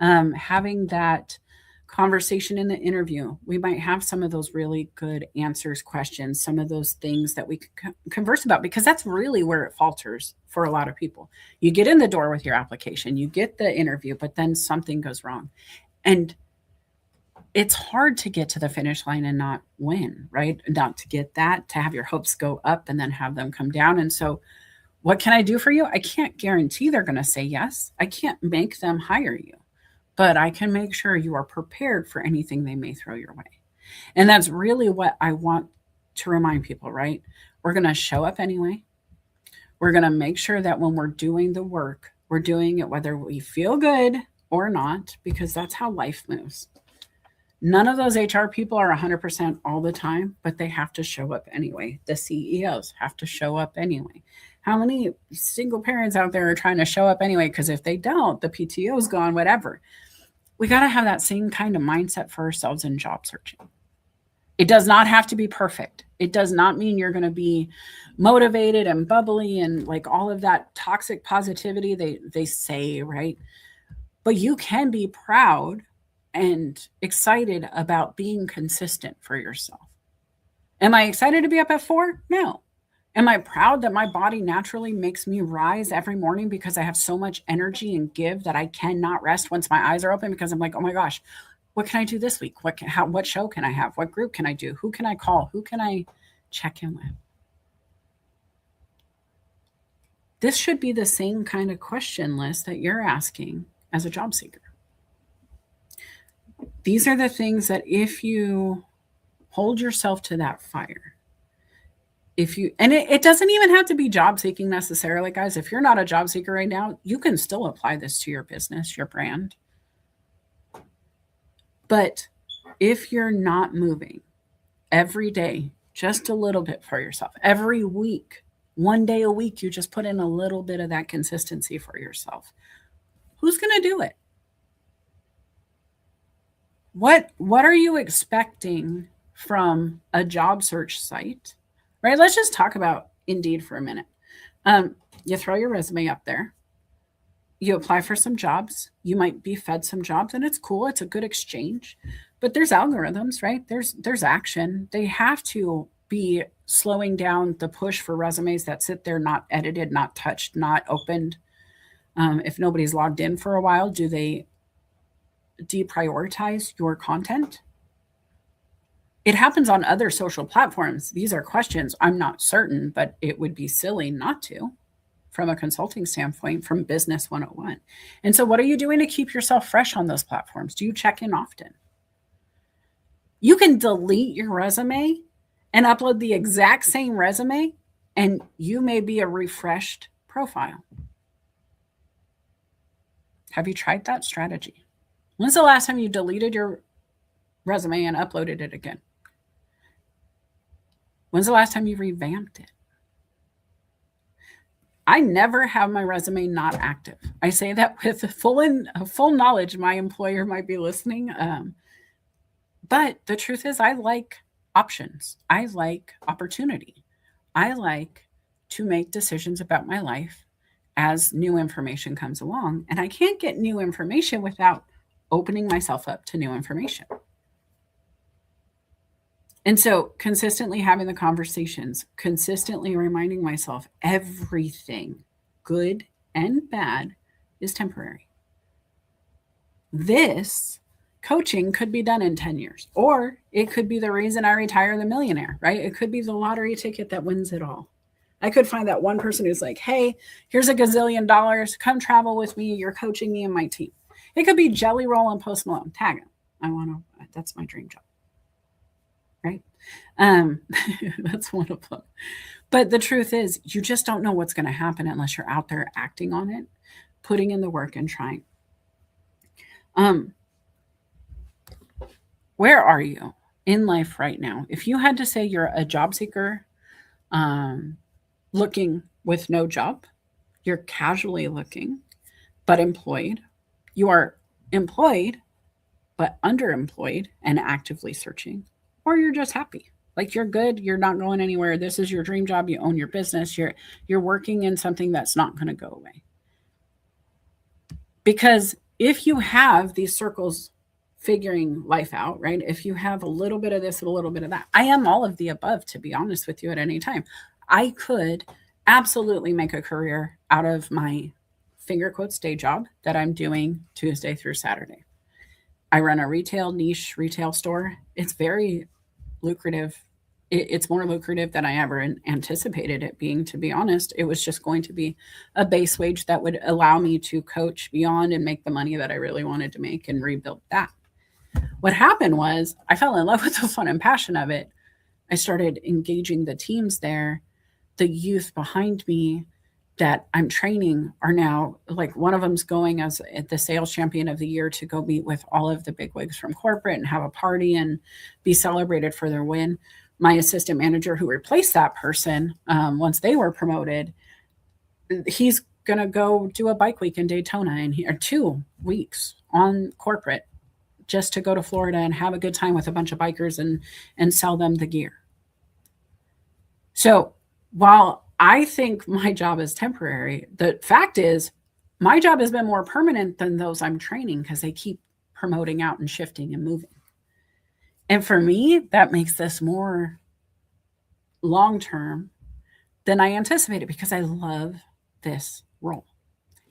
Having that conversation in the interview, we might have some of those really good answers, questions, some of those things that we could converse about, because that's really where it falters for a lot of people. You get in the door with your application, you get the interview, but then something goes wrong. And it's hard to get to the finish line and not win, right? Not to get that, to have your hopes go up and then have them come down. And so what can I do for you? I can't guarantee they're going to say yes. I can't make them hire you, but I can make sure you are prepared for anything they may throw your way. And that's really what I want to remind people, right? We're going to show up anyway. We're going to make sure that when we're doing the work, we're doing it whether we feel good or not, because that's how life moves. None of those HR people are 100% all the time, but they have to show up anyway. The CEOs have to show up anyway. How many single parents out there are trying to show up anyway? Because if they don't, the PTO's gone, whatever. We got to have that same kind of mindset for ourselves in job searching. It does not have to be perfect. It does not mean you're going to be motivated and bubbly and like all of that toxic positivity they say, right? But you can be proud and excited about being consistent for yourself. Am I excited to be up at 4? No. Am I proud that my body naturally makes me rise every morning because I have so much energy and give that I cannot rest once my eyes are open, because I'm like, oh my gosh, what can I do this week? What show can I have? What group can I do? Who can I call? Who can I check in with? This should be the same kind of question list that you're asking as a job seeker. These are the things that if you hold yourself to that fire, it doesn't even have to be job seeking necessarily, guys. If you're not a job seeker right now, you can still apply this to your business, your brand. But if you're not moving every day, just a little bit for yourself, every week, one day a week, you just put in a little bit of that consistency for yourself. Who's going to do it? What are you expecting from a job search site, right? Let's just talk about Indeed for a minute. You throw your resume up there. You apply for some jobs. You might be fed some jobs, and it's cool. It's a good exchange. But there's algorithms, right? There's action. They have to be slowing down the push for resumes that sit there not edited, not touched, not opened. If nobody's logged in for a while, do they deprioritize your content? It happens on other social platforms. These are questions. I'm not certain, but it would be silly not to. from a consulting standpoint from Business 101. And so, what are you doing to keep yourself fresh on those platforms? Do you check in often? You can delete your resume and upload the exact same resume, and you may be a refreshed profile. Have you tried that strategy? When's the last time you deleted your resume and uploaded it again? When's the last time you revamped it? I never have my resume not active. I say that with full knowledge my employer might be listening. But the truth is, I like options. I like opportunity. I like to make decisions about my life as new information comes along. And I can't get new information without opening myself up to new information. And so consistently having the conversations, consistently reminding myself everything, good and bad, is temporary. This coaching could be done in 10 years, or it could be the reason I retire the millionaire, right? It could be the lottery ticket that wins it all. I could find that one person who's like, hey, here's $1 gazillion. Come travel with me. You're coaching me and my team. It could be Jelly Roll and Post Malone. Tag him. That's my dream job. Right? That's one of them. But the truth is, you just don't know what's going to happen unless you're out there acting on it, putting in the work and trying. Where are you in life right now? If you had to say you're a job seeker, looking with no job, you're casually looking, but employed, you are employed, but underemployed and actively searching, or you're just happy. Like you're good, you're not going anywhere. This is your dream job. You own your business. You're working in something that's not going to go away. Because if you have these circles figuring life out, right? If you have a little bit of this, a little bit of that, I am all of the above, to be honest with you, at any time. I could absolutely make a career out of my finger quotes day job that I'm doing Tuesday through Saturday. I run a niche retail store. It's very lucrative. It's more lucrative than I ever anticipated it being, to be honest. It was just going to be a base wage that would allow me to coach beyond and make the money that I really wanted to make and rebuild that. What happened was I fell in love with the fun and passion of it. I started engaging the teams there. The youth behind me that I'm training are now, like, one of them's going as the sales champion of the year to go meet with all of the bigwigs from corporate and have a party and be celebrated for their win. My assistant manager who replaced that person, once they were promoted, he's going to go do a bike week in Daytona or 2 weeks on corporate just to go to Florida and have a good time with a bunch of bikers and sell them the gear. So while I think my job is temporary, the fact is my job has been more permanent than those I'm training because they keep promoting out and shifting and moving. And for me, that makes this more long-term than I anticipated because I love this role.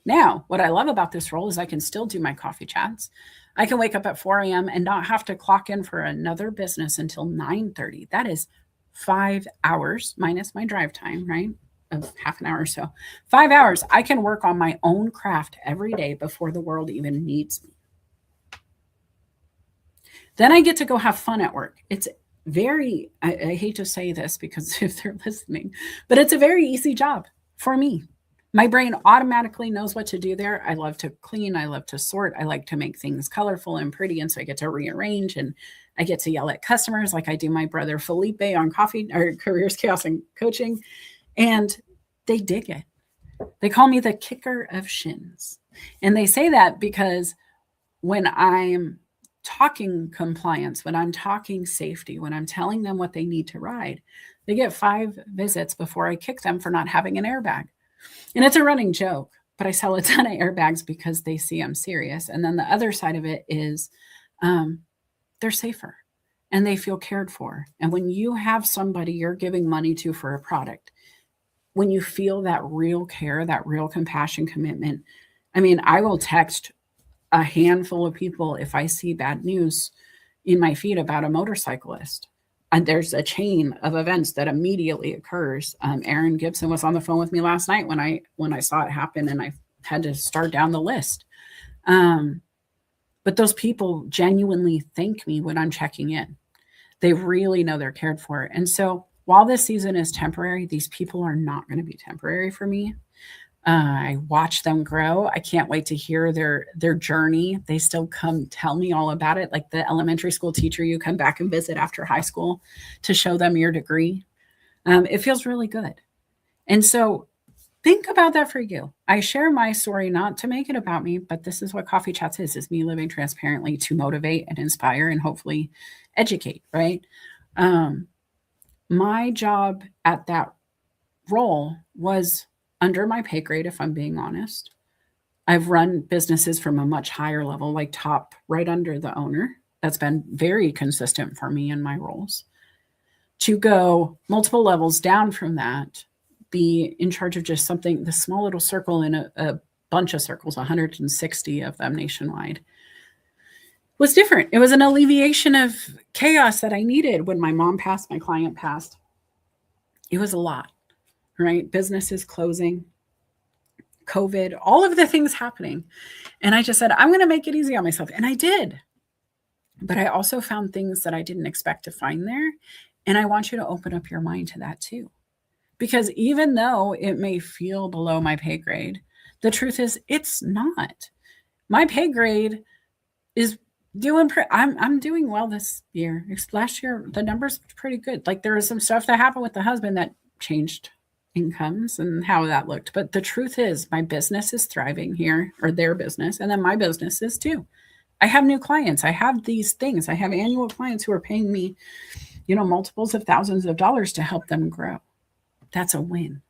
Now, what I love about this role is I can still do my coffee chats. I can wake up at 4 a.m. and not have to clock in for another business until 9:30. That is 5 hours minus my drive time, right? Of half an hour or so. 5 hours. I can work on my own craft every day before the world even needs me. Then I get to go have fun at work. It's very, I hate to say this because if they're listening, but it's a very easy job for me. My brain automatically knows what to do there. I love to clean. I love to sort. I like to make things colorful and pretty. And so I get to rearrange and I get to yell at customers like I do my brother Felipe on Coffee or Careers, Chaos, and Coaching. And they dig it. They call me the kicker of shins. And they say that because when I'm talking compliance, when I'm talking safety, when I'm telling them what they need to ride, they get 5 visits before I kick them for not having an airbag. And it's a running joke, but I sell a ton of airbags because they see I'm serious. And then the other side of it is they're safer and they feel cared for. And when you have somebody you're giving money to for a product, when you feel that real care, that real compassion, commitment, I mean, I will text a handful of people if I see bad news in my feed about a motorcyclist. And there's a chain of events that immediately occurs. Aaron Gibson was on the phone with me last night when I saw it happen, and I had to start down the list. But those people genuinely thank me when I'm checking in. They really know they're cared for. And so while this season is temporary, these people are not going to be temporary for me. I watch them grow. I can't wait to hear their journey. They still come tell me all about it, like the elementary school teacher you come back and visit after high school to show them your degree. It feels really good. And so think about that for you. I share my story not to make it about me, but this is what Coffee Chats is me living transparently to motivate and inspire and hopefully educate, right? My job at that role was under my pay grade, if I'm being honest. I've run businesses from a much higher level, like top right under the owner. That's been very consistent for me in my roles. To go multiple levels down from that, be in charge of just something, the small little circle in a bunch of circles, 160 of them nationwide, was different. It was an alleviation of chaos that I needed when my mom passed, my client passed. It was a lot, right? Businesses closing, COVID, all of the things happening. And I just said, I'm going to make it easy on myself. And I did. But I also found things that I didn't expect to find there. And I want you to open up your mind to that too. Because even though it may feel below my pay grade, the truth is it's not. My pay grade is doing, I'm doing well this year. Last year, the numbers were pretty good. Like there was some stuff that happened with the husband that changed incomes and how that looked. But the truth is my business is thriving here, or their business. And then my business is too. I have new clients. I have these things. I have annual clients who are paying me, multiples of thousands of dollars to help them grow. That's a win.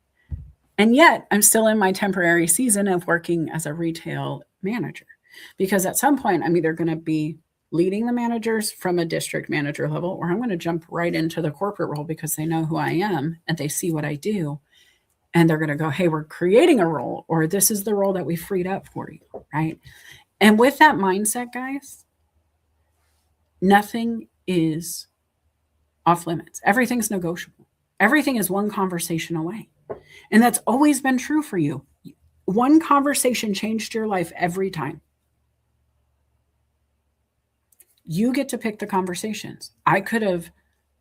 And yet I'm still in my temporary season of working as a retail manager, because at some point I'm either going to be leading the managers from a district manager level, or I'm going to jump right into the corporate role because they know who I am and they see what I do. And they're going to go, hey, we're creating a role, or this is the role that we freed up for you, right? And with that mindset, guys, nothing is off limits. Everything's negotiable. Everything is one conversation away. And that's always been true for you. One conversation changed your life every time. You get to pick the conversations. I could have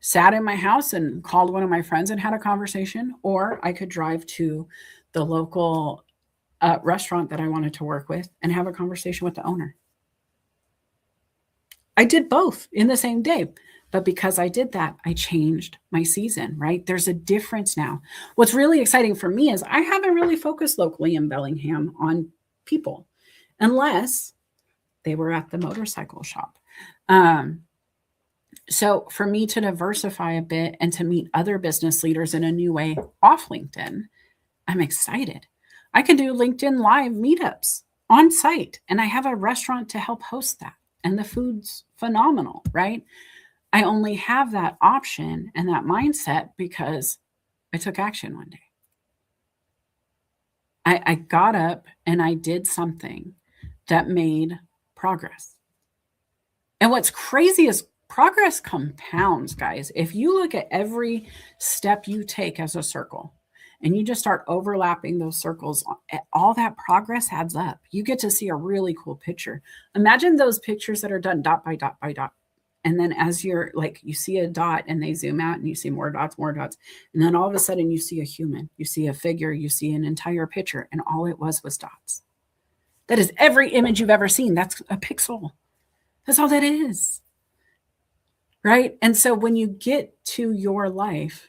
sat in my house and called one of my friends and had a conversation, or I could drive to the local restaurant that I wanted to work with and have a conversation with the owner. I did both in the same day. But because I did that, I changed my season, right? There's a difference now. What's really exciting for me is I haven't really focused locally in Bellingham on people, unless they were at the motorcycle shop. So for me to diversify a bit and to meet other business leaders in a new way off LinkedIn, I'm excited. I can do LinkedIn Live meetups on site, and I have a restaurant to help host that. And the food's phenomenal, right? I only have that option and that mindset because I took action one day. I got up and I did something that made progress. And what's crazy is progress compounds, guys. If you look at every step you take as a circle and you just start overlapping those circles, all that progress adds up. You get to see a really cool picture. Imagine those pictures that are done dot by dot by dot. And then as you're like, you see a dot and they zoom out and you see more dots. And then all of a sudden you see a human, you see a figure, you see an entire picture, and all it was dots. That is every image you've ever seen. That's a pixel. That's all that is. Right? And so when you get to your life,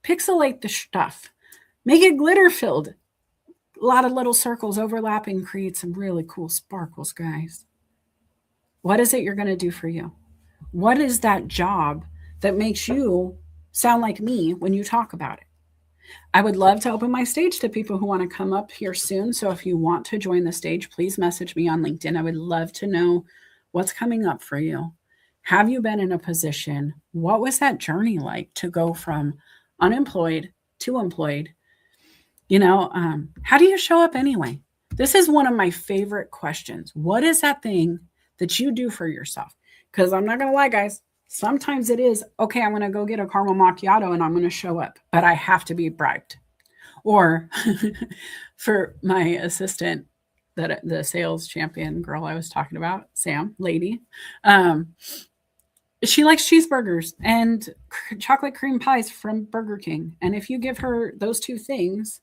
pixelate the stuff, make it glitter filled. A lot of little circles overlapping, create some really cool sparkles, guys. What is it you're going to do for you? What is that job that makes you sound like me when you talk about it? I would love to open my stage to people who want to come up here soon. So if you want to join the stage, please message me on LinkedIn. I would love to know what's coming up for you. Have you been in a position? What was that journey like to go from unemployed to employed? How do you show up anyway? This is one of my favorite questions. What is that thing that you do for yourself? Because I'm not going to lie, guys, Sometimes it is, okay, I'm going to go get a caramel macchiato and I'm going to show up, but I have to be bribed. Or for my assistant, that the sales champion girl I was talking about, Sam, lady, um, she likes cheeseburgers and chocolate cream pies from Burger King. And if you give her those two things,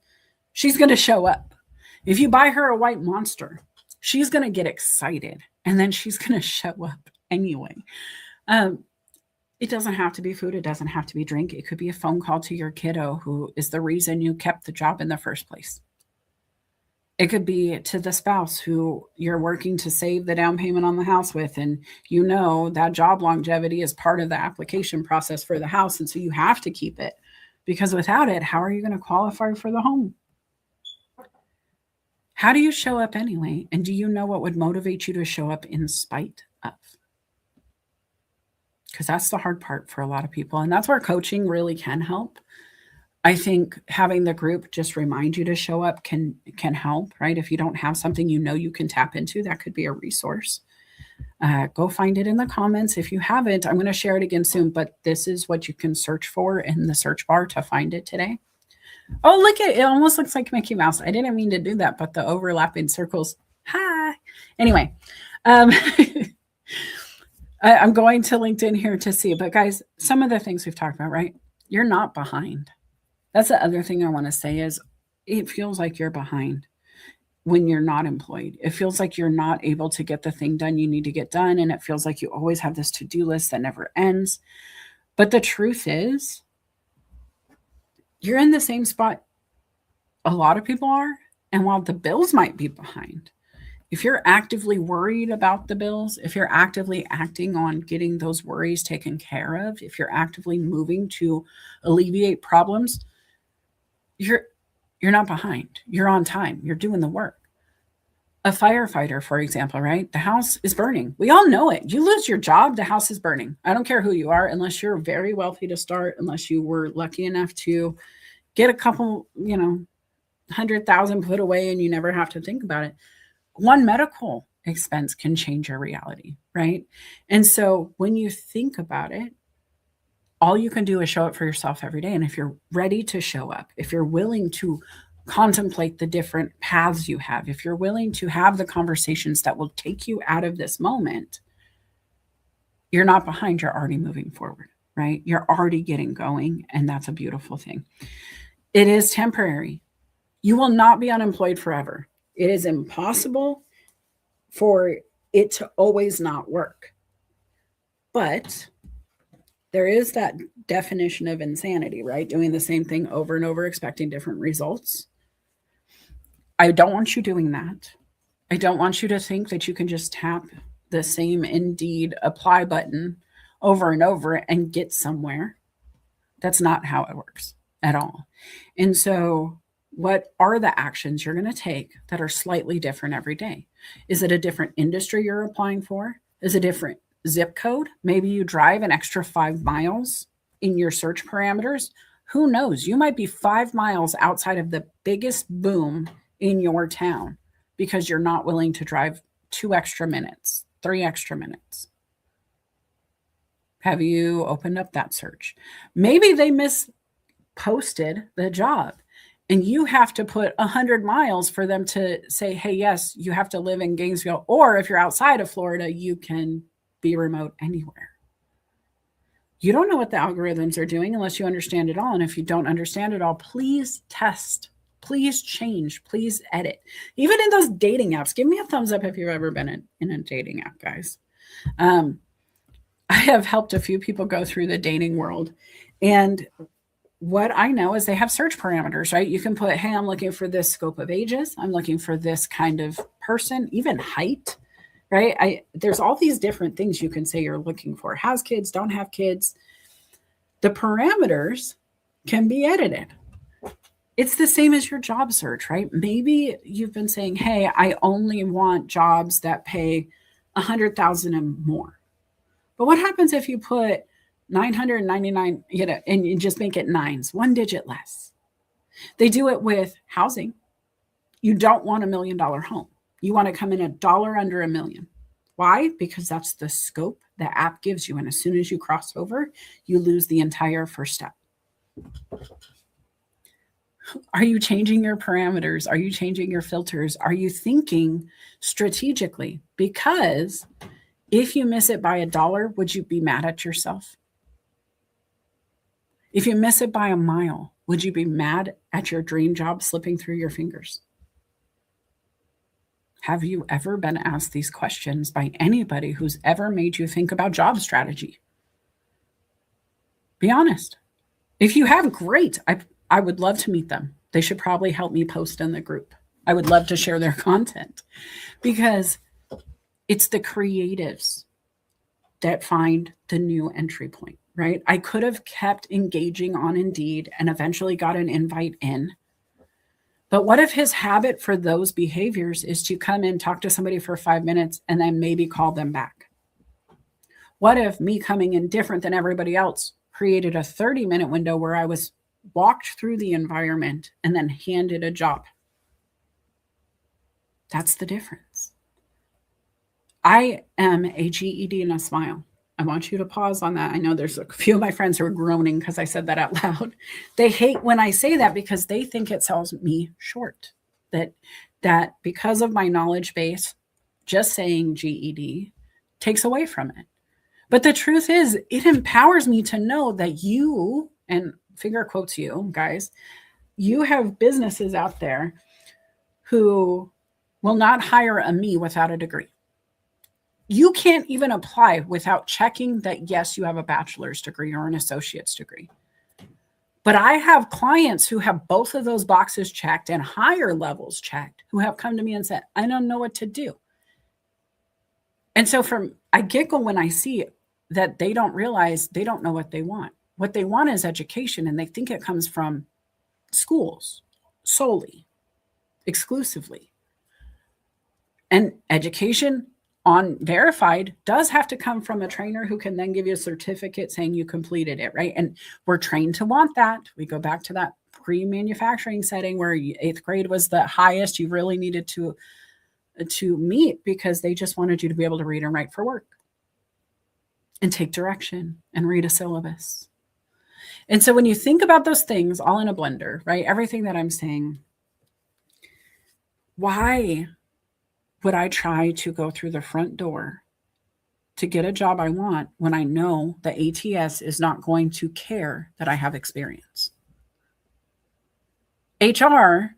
she's going to show up. If you buy her a white monster, she's going to get excited and then she's going to show up anyway. Um, it doesn't have to be food. It doesn't have to be drink. It could be a phone call to your kiddo who is the reason you kept the job in the first place. It could be to the spouse who you're working to save the down payment on the house with, and you know that job longevity is part of the application process for the house, and so you have to keep it, because without it, how are you going to qualify for the home? How do you show up anyway? And do you know what would motivate you to show up in spite of? Because that's the hard part for a lot of people, and that's where coaching really can help. I think having the group just remind you to show up can help, right? If you don't have something you know you can tap into, that could be a resource. Go find it in the comments. If you haven't, I'm going to share it again soon, but this is what you can search for in the search bar to find it today. Oh, look at it. It almost looks like Mickey Mouse. I didn't mean to do that, but the overlapping circles. Hi. Anyway, I'm going to LinkedIn here to see, but guys, some of the things we've talked about, right? You're not behind. That's the other thing I want to say is it feels like you're behind when you're not employed. It feels like you're not able to get the thing done you need to get done. And it feels like you always have this to-do list that never ends. But the truth is, you're in the same spot a lot of people are. And while the bills might be behind, if you're actively worried about the bills, if you're actively acting on getting those worries taken care of, if you're actively moving to alleviate problems, you're not behind. You're on time. You're doing the work. A firefighter, for example, right? The house is burning. We all know it. You lose your job, the house is burning. I don't care who you are, unless you're very wealthy to start, unless you were lucky enough to get a couple, 100,000 put away and you never have to think about it. One medical expense can change your reality, right? And so when you think about it, all you can do is show up for yourself every day. And if you're ready to show up, if you're willing to contemplate the different paths you have, if you're willing to have the conversations that will take you out of this moment, you're not behind, you're already moving forward, right? You're already getting going. And that's a beautiful thing. It is temporary. You will not be unemployed forever. It is impossible for it to always not work. But there is that definition of insanity, right? Doing the same thing over and over, expecting different results. I don't want you doing that. I don't want you to think that you can just tap the same Indeed apply button over and over and get somewhere. That's not how it works at all. And so what are the actions you're going to take that are slightly different every day? Is it a different industry you're applying for? Is it different zip code? Maybe you drive an extra 5 miles in your search parameters. Who knows? You might be 5 miles outside of the biggest boom in your town because you're not willing to drive 2 extra minutes, 3 extra minutes. Have you opened up that search? Maybe they misposted the job and you have to put 100 miles for them to say, hey, yes, you have to live in Gainesville. Or if you're outside of Florida, you can be remote anywhere. You don't know what the algorithms are doing unless you understand it all. And if you don't understand it all, please test, please change, please edit. Even in those dating apps, give me a thumbs up if you've ever been in a dating app, guys. I have helped a few people go through the dating world. And what I know is they have search parameters, right? You can put, hey, I'm looking for this scope of ages. I'm looking for this kind of person, even height. Right? There's all these different things you can say you're looking for. Has kids, don't have kids. The parameters can be edited. It's the same as your job search, right? Maybe you've been saying, hey, I only want jobs that pay 100,000 and more. But what happens if you put 999, and you just make it nines, 1 digit less? They do it with housing. You don't want $1 million home. You want to come in $1 under $1 million. Why? Because that's the scope the app gives you. And as soon as you cross over, you lose the entire first step. Are you changing your parameters? Are you changing your filters? Are you thinking strategically? Because if you miss it by $1, would you be mad at yourself? If you miss it by a mile, would you be mad at your dream job slipping through your fingers? Have you ever been asked these questions by anybody who's ever made you think about job strategy? Be honest. If you have, great. I would love to meet them. They should probably help me post in the group. I would love to share their content because it's the creatives that find the new entry point, right? I could have kept engaging on Indeed and eventually got an invite in. But what if his habit for those behaviors is to come in, talk to somebody for 5 minutes, and then maybe call them back? What if me coming in different than everybody else created a 30-minute window where I was walked through the environment and then handed a job? That's the difference. I am a GED and a smile. I want you to pause on that. I know there's a few of my friends who are groaning because I said that out loud. They hate when I say that because they think it sells me short. That because of my knowledge base, just saying GED takes away from it. But the truth is, it empowers me to know that you, and finger quotes you guys, you have businesses out there who will not hire a me without a degree. You can't even apply without checking that, yes, you have a bachelor's degree or an associate's degree. But I have clients who have both of those boxes checked and higher levels checked who have come to me and said, I don't know what to do. And so I giggle when I see that they don't realize they don't know what they want. What they want is education, and they think it comes from schools solely, exclusively. And education on verified does have to come from a trainer who can then give you a certificate saying you completed it, right? And we're trained to want that. We go back to that pre-manufacturing setting where 8th grade was the highest you really needed to meet because they just wanted you to be able to read and write for work and take direction and read a syllabus. And so when you think about those things all in a blender, right? Everything that I'm saying, why would I try to go through the front door to get a job I want when I know the ATS is not going to care that I have experience? HR,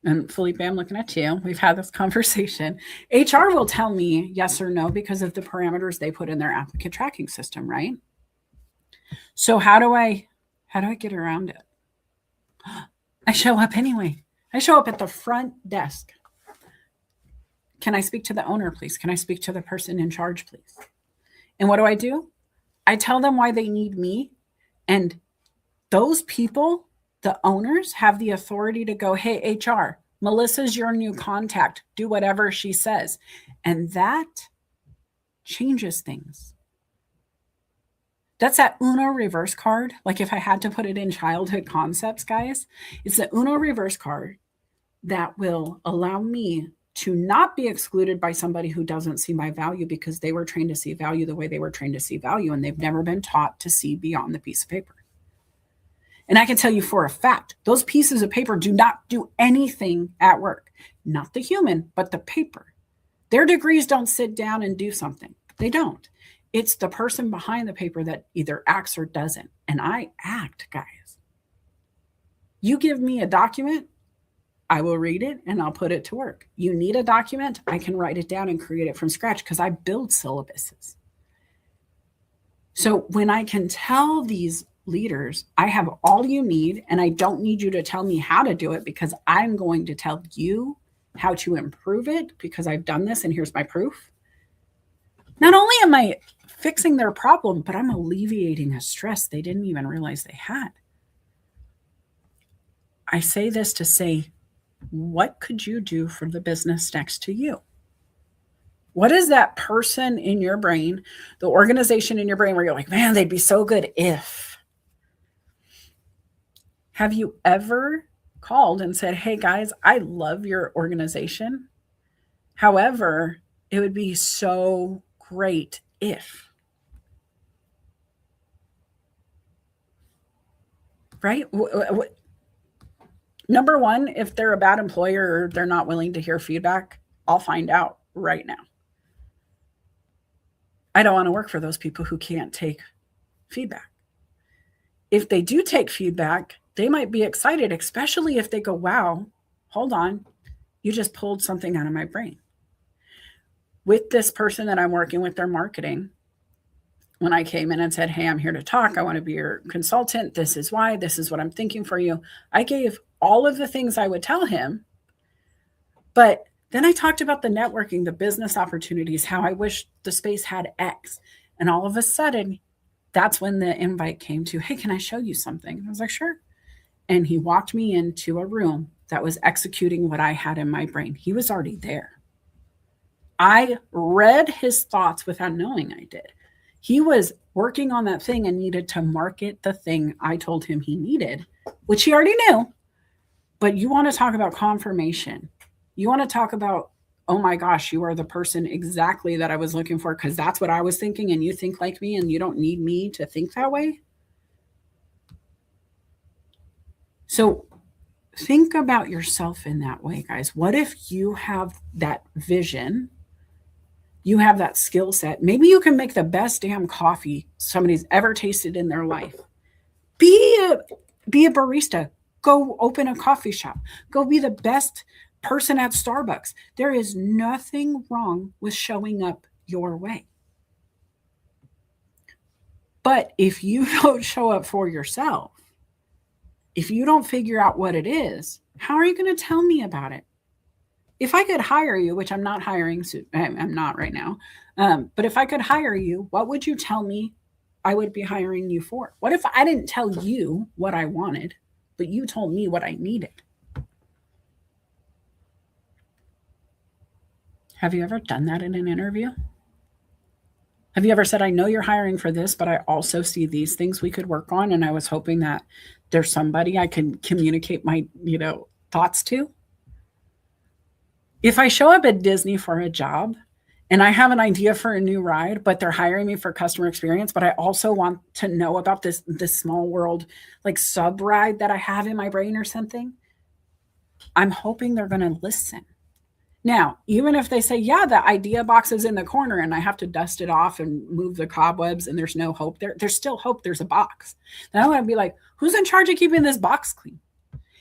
and Felipe, I'm looking at you. We've had this conversation. HR will tell me yes or no because of the parameters they put in their applicant tracking system, right? So how do I get around it? I show up anyway. I show up at the front desk. Can I speak to the owner, please? Can I speak to the person in charge, please? And what do? I tell them why they need me. And those people, the owners, have the authority to go, hey, HR, Melissa's your new contact. Do whatever she says. And that changes things. That's that Uno reverse card. Like if I had to put it in childhood concepts, guys, it's the Uno reverse card that will allow me to not be excluded by somebody who doesn't see my value because they were trained to see value the way they were trained to see value, and they've never been taught to see beyond the piece of paper. And I can tell you for a fact, those pieces of paper do not do anything at work. Not the human, but the paper. Their degrees don't sit down and do something. They don't. It's the person behind the paper that either acts or doesn't. And I act, guys. You give me a document, I will read it and I'll put it to work. You need a document, I can write it down and create it from scratch because I build syllabuses. So when I can tell these leaders, I have all you need and I don't need you to tell me how to do it because I'm going to tell you how to improve it because I've done this and here's my proof. Not only am I fixing their problem, but I'm alleviating a stress they didn't even realize they had. I say this to say, what could you do for the business next to you? What is that person in your brain, the organization in your brain where you're like, man, they'd be so good if? Have you ever called and said, hey guys, I love your organization. However, It would be so great if, right? Number one, if they're a bad employer or they're not willing to hear feedback, I'll find out right now. I don't want to work for those people who can't take feedback. If they do take feedback, they might be excited, especially if they go, wow, hold on, you just pulled something out of my brain. With this person that I'm working with, their marketing, when I came in and said, hey, I'm here to talk, I want to be your consultant, this is why, this is what I'm thinking for you, I gave all of the things I would tell him. But then I talked about the networking, the business opportunities, how I wish the space had X. And all of a sudden, that's when the invite came to, hey, can I show you something? And I was like, sure. And he walked me into a room that was executing what I had in my brain. He was already there. I read his thoughts without knowing I did. He was working on that thing and needed to market the thing I told him he needed, which he already knew. But you want to talk about confirmation. You want to talk about, oh my gosh, you are the person exactly that I was looking for because that's what I was thinking and you think like me and you don't need me to think that way. So think about yourself in that way, guys. What if you have that vision? You have that skill set. Maybe you can make the best damn coffee somebody's ever tasted in their life. Be a barista. Go open a coffee shop. Go be the best person at Starbucks. There is nothing wrong with showing up your way. But if you don't show up for yourself, if you don't figure out what it is, how are you going to tell me about it? If I could hire you, which I'm not hiring, I'm not right now, but if I could hire you, what would you tell me I would be hiring you for? What if I didn't tell you what I wanted, but you told me what I needed? Have you ever done that in an interview? Have you ever said, I know you're hiring for this, but I also see these things we could work on, and I was hoping that there's somebody I can communicate my, thoughts to? If I show up at Disney for a job and I have an idea for a new ride, but they're hiring me for customer experience, but I also want to know about this small world, like sub ride that I have in my brain or something, I'm hoping they're going to listen. Now, even if they say, yeah, the idea box is in the corner and I have to dust it off and move the cobwebs and there's no hope there, there's still hope there's a box. Then I want to be like, who's in charge of keeping this box clean?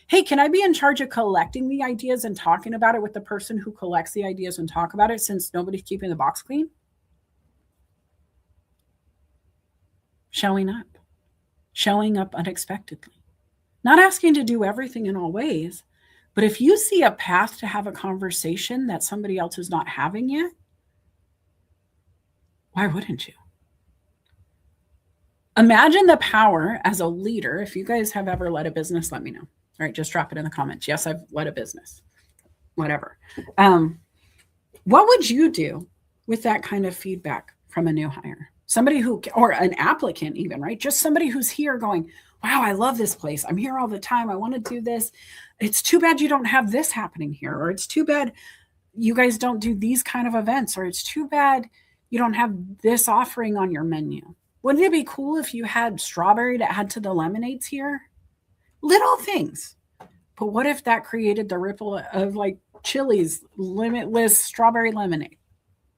Hey, can I be in charge of collecting the ideas and talking about it with the person who collects the ideas and talk about it since nobody's keeping the box clean? Showing up unexpectedly, not asking to do everything in all ways. But if you see a path to have a conversation that somebody else is not having yet, why wouldn't you? Imagine the power as a leader. If you guys have ever led a business, let me know. All right, just drop it in the comments. Yes, I've led a business, whatever. What would you do with that kind of feedback from a new hire? Somebody who, or an applicant even, right? Just somebody who's here going, wow, I love this place. I'm here all the time. I want to do this. It's too bad you don't have this happening here, or it's too bad you guys don't do these kind of events, or it's too bad you don't have this offering on your menu. Wouldn't it be cool if you had strawberry to add to the lemonades here? Little things. But what if that created the ripple of like Chili's limitless strawberry lemonade?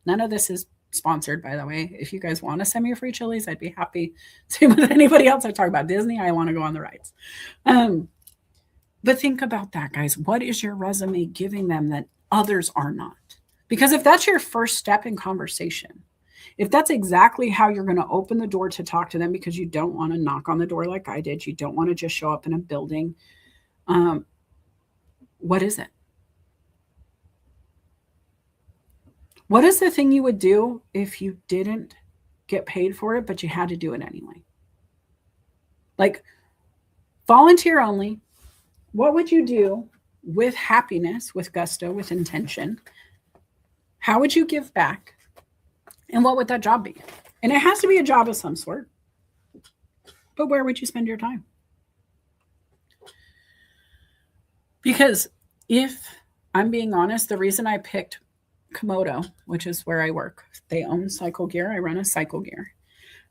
None of this is sponsored, by the way. If you guys want to send me a free Chili's, I'd be happy. Same with anybody else. I talk about Disney. I want to go on the rides. But think about that, guys. What is your resume giving them that others are not? Because if that's your first step in conversation, if that's exactly how you're going to open the door to talk to them, because you don't want to knock on the door like I did, you don't want to just show up in a building, what is it? What is the thing you would do if you didn't get paid for it, but you had to do it anyway? Like volunteer only. What would you do with happiness, with gusto, with intention? How would you give back? And what would that job be? And it has to be a job of some sort. But where would you spend your time? Because if I'm being honest, the reason I picked Komodo, which is where I work. They own Cycle Gear. I run a Cycle Gear.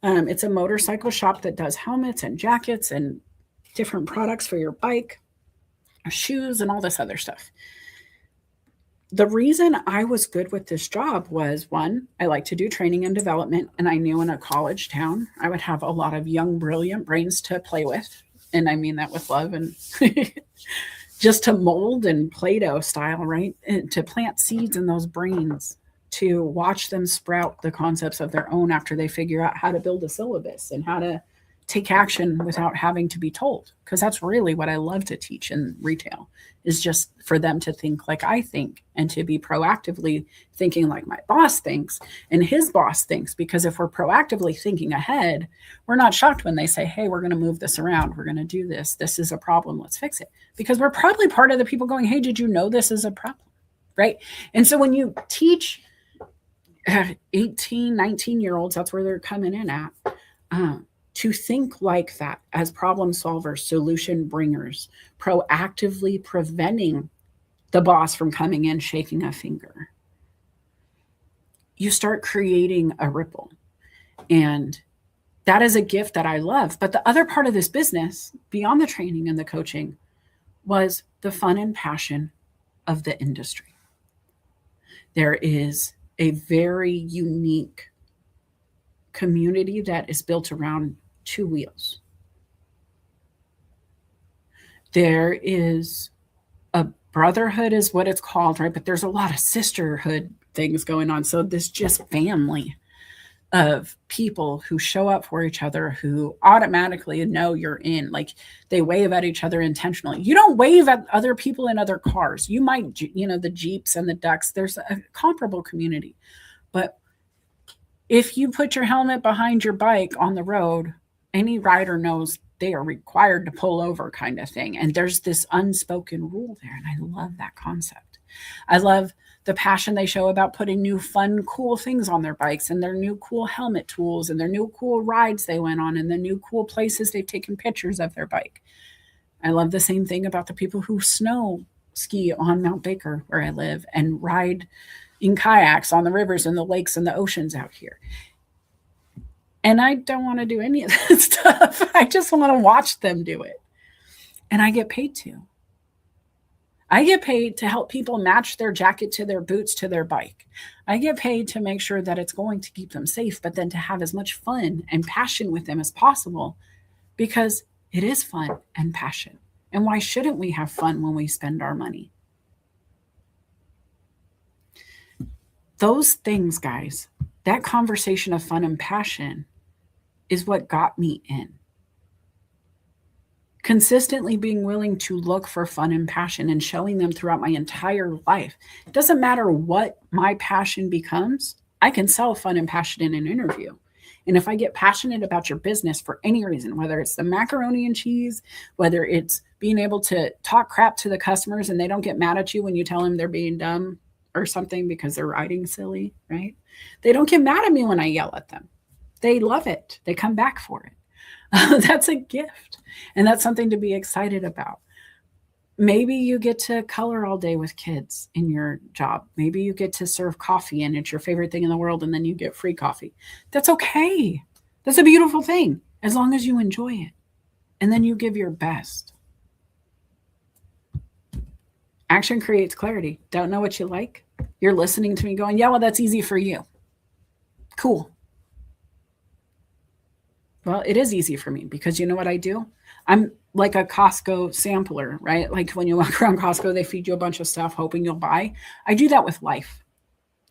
It's a motorcycle shop that does helmets and jackets and different products for your bike, shoes, and all this other stuff. The reason I was good with this job was, one, I like to do training and development, and I knew in a college town I would have a lot of young, brilliant brains to play with. And I mean that with love and just to mold and Play-Doh style, right? And to plant seeds in those brains, to watch them sprout the concepts of their own after they figure out how to build a syllabus and how to take action without having to be told. Because that's really what I love to teach in retail, is just for them to think like I think and to be proactively thinking like my boss thinks and his boss thinks. Because if we're proactively thinking ahead, we're not shocked when they say, hey, we're going to move this around. We're going to do this. This is a problem. Let's fix it. Because we're probably part of the people going, hey, did you know this is a problem? Right. And so when you teach 18, 19-year-olds, that's where they're coming in at, to think like that as problem solvers, solution bringers, proactively preventing the boss from coming in, shaking a finger. You start creating a ripple. And that is a gift that I love. But the other part of this business, beyond the training and the coaching, was the fun and passion of the industry. There is a very unique community that is built around two wheels. There is a brotherhood is what it's called, right? But there's a lot of sisterhood things going on. So this just family of people who show up for each other, who automatically know you're in, like they wave at each other intentionally. You don't wave at other people in other cars. You might, the Jeeps and the Ducks, there's a comparable community. But if you put your helmet behind your bike on the road, any rider knows they are required to pull over, kind of thing. And there's this unspoken rule there. And I love that concept. I love the passion they show about putting new fun, cool things on their bikes and their new cool helmet tools and their new cool rides they went on and the new cool places they've taken pictures of their bike. I love the same thing about the people who snow ski on Mount Baker, where I live, and ride in kayaks on the rivers and the lakes and the oceans out here. And I don't want to do any of that stuff. I just want to watch them do it. And I get paid to. I get paid to help people match their jacket to their boots to their bike. I get paid to make sure that it's going to keep them safe, but then to have as much fun and passion with them as possible, because it is fun and passion. And why shouldn't we have fun when we spend our money? Those things, guys, that conversation of fun and passion is what got me in. Consistently being willing to look for fun and passion and showing them throughout my entire life. It doesn't matter what my passion becomes. I can sell fun and passion in an interview. And if I get passionate about your business for any reason, whether it's the macaroni and cheese, whether it's being able to talk crap to the customers and they don't get mad at you when you tell them they're being dumb or something because they're riding silly, right? They don't get mad at me when I yell at them. They love it. They come back for it. That's a gift. And that's something to be excited about. Maybe you get to color all day with kids in your job. Maybe you get to serve coffee and it's your favorite thing in the world and then you get free coffee. That's okay. That's a beautiful thing as long as you enjoy it. And then you give your best. Action creates clarity. Don't know what you like? You're listening to me going, yeah, well, that's easy for you. Cool. Well, it is easy for me because you know what I do? I'm like a Costco sampler, right? Like when you walk around Costco, they feed you a bunch of stuff hoping you'll buy. I do that with life.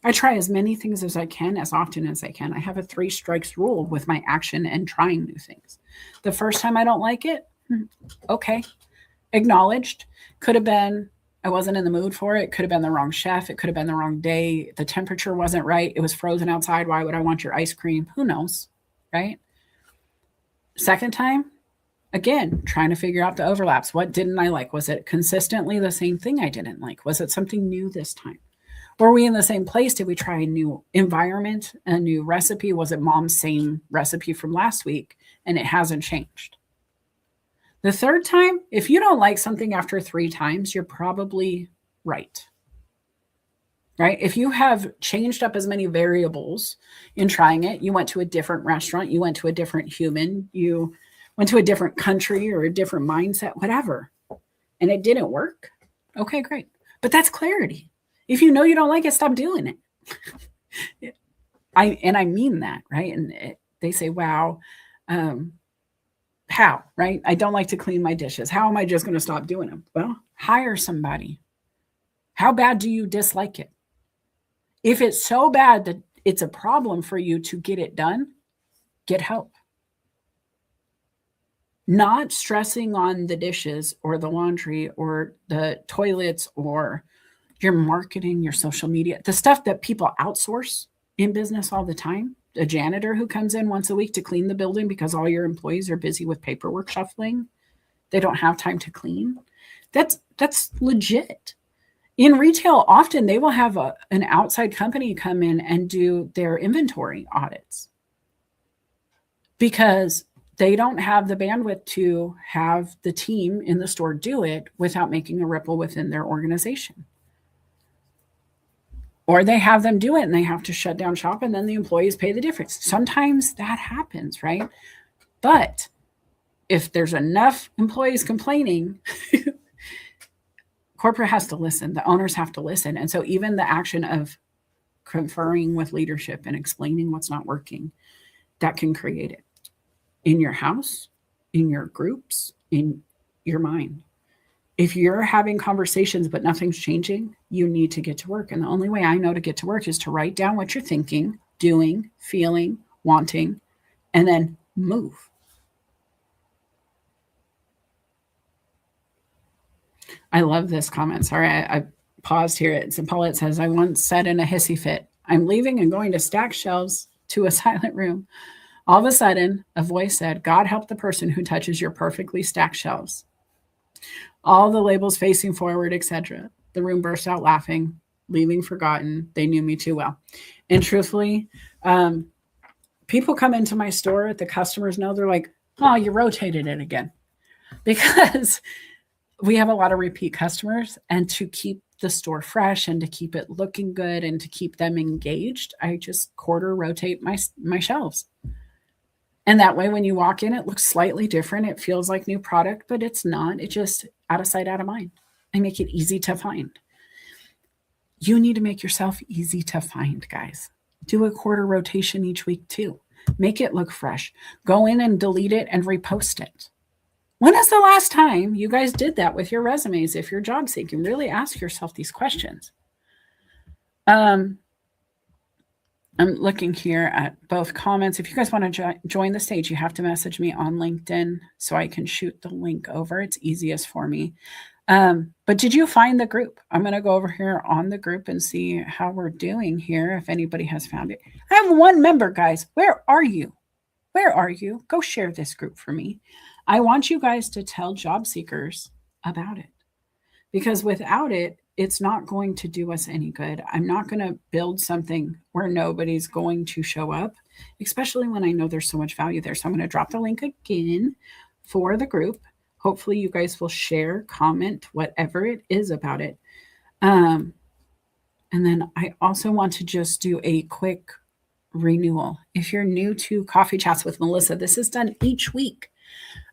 I try as many things as I can, as often as I can. I have a 3 strikes rule with my action and trying new things. The first time I don't like it, okay. Acknowledged. Could have been I wasn't in the mood for it. It could have been the wrong chef. It could have been the wrong day. The temperature wasn't right. It was frozen outside. Why would I want your ice cream? Who knows, right? Second time, again, trying to figure out the overlaps. What didn't I like? Was it consistently the same thing I didn't like? Was it something new this time? Were we in the same place? Did we try a new environment, a new recipe? Was it mom's same recipe from last week and it hasn't changed? The third time, if you don't like something after 3 times, you're probably right. right? If you have changed up as many variables in trying it, you went to a different restaurant, you went to a different human, you went to a different country or a different mindset, whatever, and it didn't work. Okay, great. But that's clarity. If you know you don't like it, stop doing it. I mean that, right? And they say, wow, how, right? I don't like to clean my dishes. How am I just going to stop doing them? Well, hire somebody. How bad do you dislike it? If it's so bad that it's a problem for you to get it done, get help. Not stressing on the dishes or the laundry or the toilets or your marketing, your social media, the stuff that people outsource in business all the time. A janitor who comes in once a week to clean the building because all your employees are busy with paperwork shuffling. They don't have time to clean. That's legit. In retail, often they will have an outside company come in and do their inventory audits because they don't have the bandwidth to have the team in the store do it without making a ripple within their organization. Or they have them do it and they have to shut down shop and then the employees pay the difference. Sometimes that happens, right? But if there's enough employees complaining, corporate has to listen. The owners have to listen. And so even the action of conferring with leadership and explaining what's not working, that can create it in your house, in your groups, in your mind. If you're having conversations but nothing's changing, you need to get to work. And the only way I know to get to work is to write down what you're thinking, doing, feeling, wanting, and then move. I love this comment. Sorry, I paused here. It's Paulette says, I once said in a hissy fit, I'm leaving and going to stack shelves to a silent room. All of a sudden, a voice said, God help the person who touches your perfectly stacked shelves. All the labels facing forward, etc. The room burst out laughing, leaving forgotten. They knew me too well. And truthfully, people come into my store, the customers know, they're like, oh, you rotated it again. Because we have a lot of repeat customers, and to keep the store fresh and to keep it looking good and to keep them engaged, I just quarter rotate my shelves. And that way, when you walk in, it looks slightly different. It feels like new product, but it's not. It's just out of sight, out of mind. I make it easy to find. You need to make yourself easy to find, guys. Do a quarter rotation each week too. Make it look fresh. Go in and delete it and repost it. When is the last time you guys did that with your resumes? If you're job seeking, really ask yourself these questions. I'm looking here at both comments. If you guys want to join the stage, you have to message me on LinkedIn so I can shoot the link over. It's easiest for me. But did you find the group? I'm going to go over here on the group and see how we're doing here, if anybody has found it. I have one member, guys. Where are you? Where are you? Go share this group for me. I want you guys to tell job seekers about it, because without it, it's not going to do us any good. I'm not going to build something where nobody's going to show up, especially when I know there's so much value there. So I'm going to drop the link again for the group. Hopefully you guys will share, comment, whatever it is about it. And then I also want to just do a quick renewal. If you're new to Coffee Chats with Melissa, this is done each week.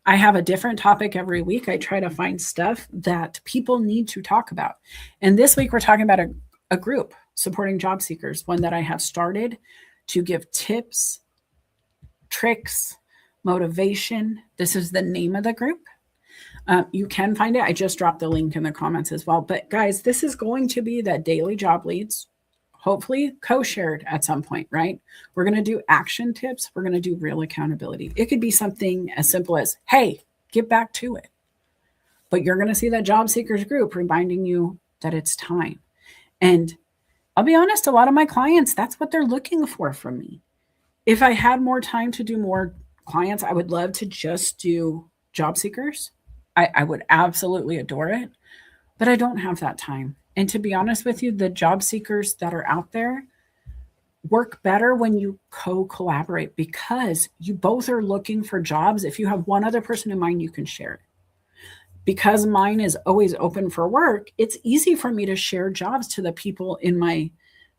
I have a different topic every week. I try to find stuff that people need to talk about. And this week we're talking about a group supporting job seekers, one that I have started to give tips, tricks, motivation. This is the name of the group. You can find it. I just dropped the link in the comments as well. But guys, this is going to be that daily job leads, hopefully co-shared at some point, right? We're going to do action tips. We're going to do real accountability. It could be something as simple as, hey, get back to it. But you're going to see that job seekers group reminding you that it's time. And I'll be honest, a lot of my clients, that's what they're looking for from me. If I had more time to do more clients, I would love to just do job seekers. I would absolutely adore it, but I don't have that time. And to be honest with you, the job seekers that are out there work better when you co-collaborate, because you both are looking for jobs. If you have one other person in mind, you can share it. because mine is always open for work, it's easy for me to share jobs to the people in my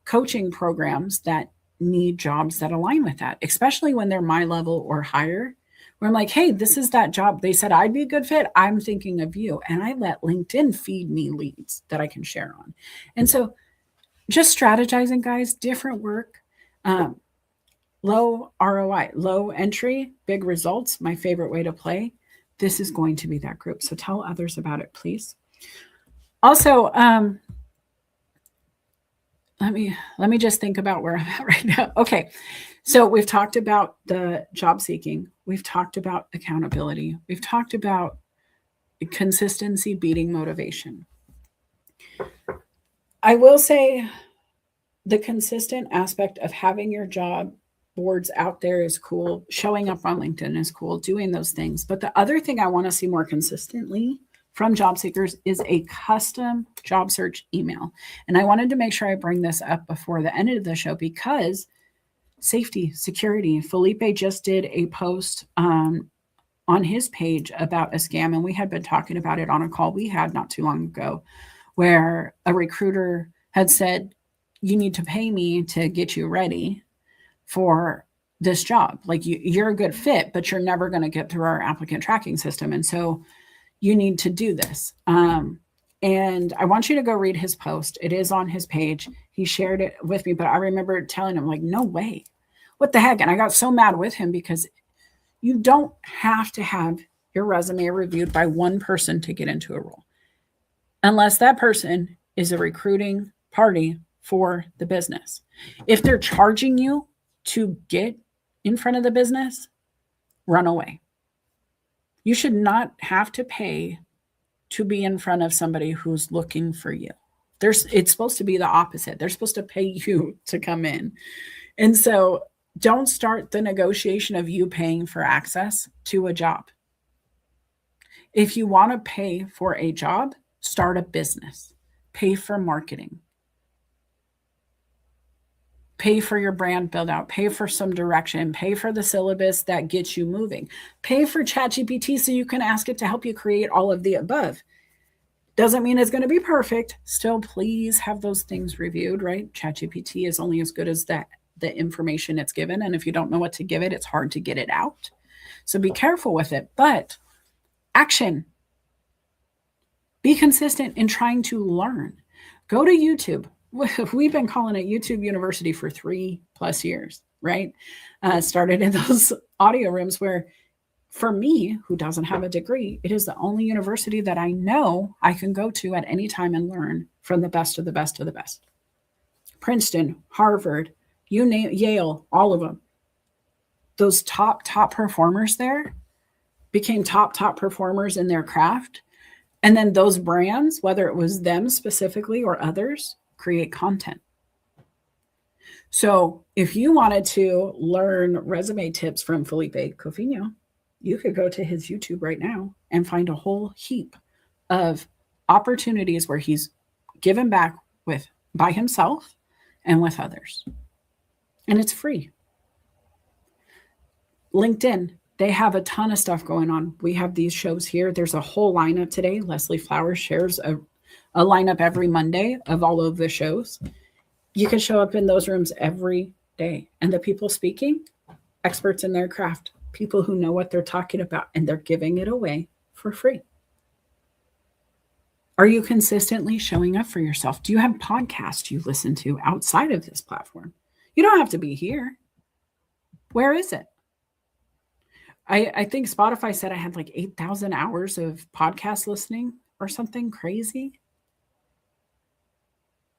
coaching programs that need jobs that align with that, especially when they're my level or higher. Where I'm like, hey, this is that job. They said I'd be a good fit. I'm thinking of you. And I let LinkedIn feed me leads that I can share on. And so just strategizing, guys, different work, low ROI, low entry, big results, my favorite way to play. This is going to be that group. So tell others about it, please. Also, let me just think about where I'm at right now. Okay. So we've talked about the job seeking. We've talked about accountability. We've talked about consistency beating motivation. I will say the consistent aspect of having your job boards out there is cool. Showing up on LinkedIn is cool, doing those things. But the other thing I want to see more consistently from job seekers is a custom job search email. And I wanted to make sure I bring this up before the end of the show because safety, security. Felipe just did a post on his page about a scam, and we had been talking about it on a call we had not too long ago, where a recruiter had said, you need to pay me to get you ready for this job. Like you're a good fit, but you're never going to get through our applicant tracking system. And so you need to do this. And I want you to go read his post. It is on his page. He shared it with me, but I remember telling him, like, no way. What the heck? And I got so mad with him because you don't have to have your resume reviewed by one person to get into a role, unless that person is a recruiting party for the business. If they're charging you to get in front of the business, run away. You should not have to pay to be in front of somebody who's looking for you. It's supposed to be the opposite. They're supposed to pay you to come in. And so don't start the negotiation of you paying for access to a job. If you want to pay for a job, start a business, pay for marketing, pay for your brand build out, pay for some direction, pay for the syllabus that gets you moving, pay for ChatGPT so you can ask it to help you create all of the above. Doesn't mean it's going to be perfect. Still, please have those things reviewed, right? ChatGPT is only as good as the information it's given. And if you don't know what to give it, it's hard to get it out. So be careful with it. But action. Be consistent in trying to learn. Go to YouTube. We've been calling it YouTube University for 3+ years, right? Started in those audio rooms where, for me, who doesn't have a degree, it is the only university that I know I can go to at any time and learn from the best of the best of the best. Princeton, Harvard, you name Yale, all of them. Those top performers there became top performers in their craft. And then those brands, whether it was them specifically or others, create content. So if you wanted to learn resume tips from Felipe Cofino, you could go to his YouTube right now and find a whole heap of opportunities where he's given back by himself and with others. And it's free. LinkedIn, they have a ton of stuff going on. We have these shows here. There's a whole lineup today. Leslie Flowers shares a lineup every Monday of all of the shows. You can show up in those rooms every day. And the people speaking, experts in their craft, people who know what they're talking about, and they're giving it away for free. Are you consistently showing up for yourself? Do you have podcasts you listen to outside of this platform? You don't have to be here. Where is it? I think Spotify said I had like 8,000 hours of podcast listening or something crazy.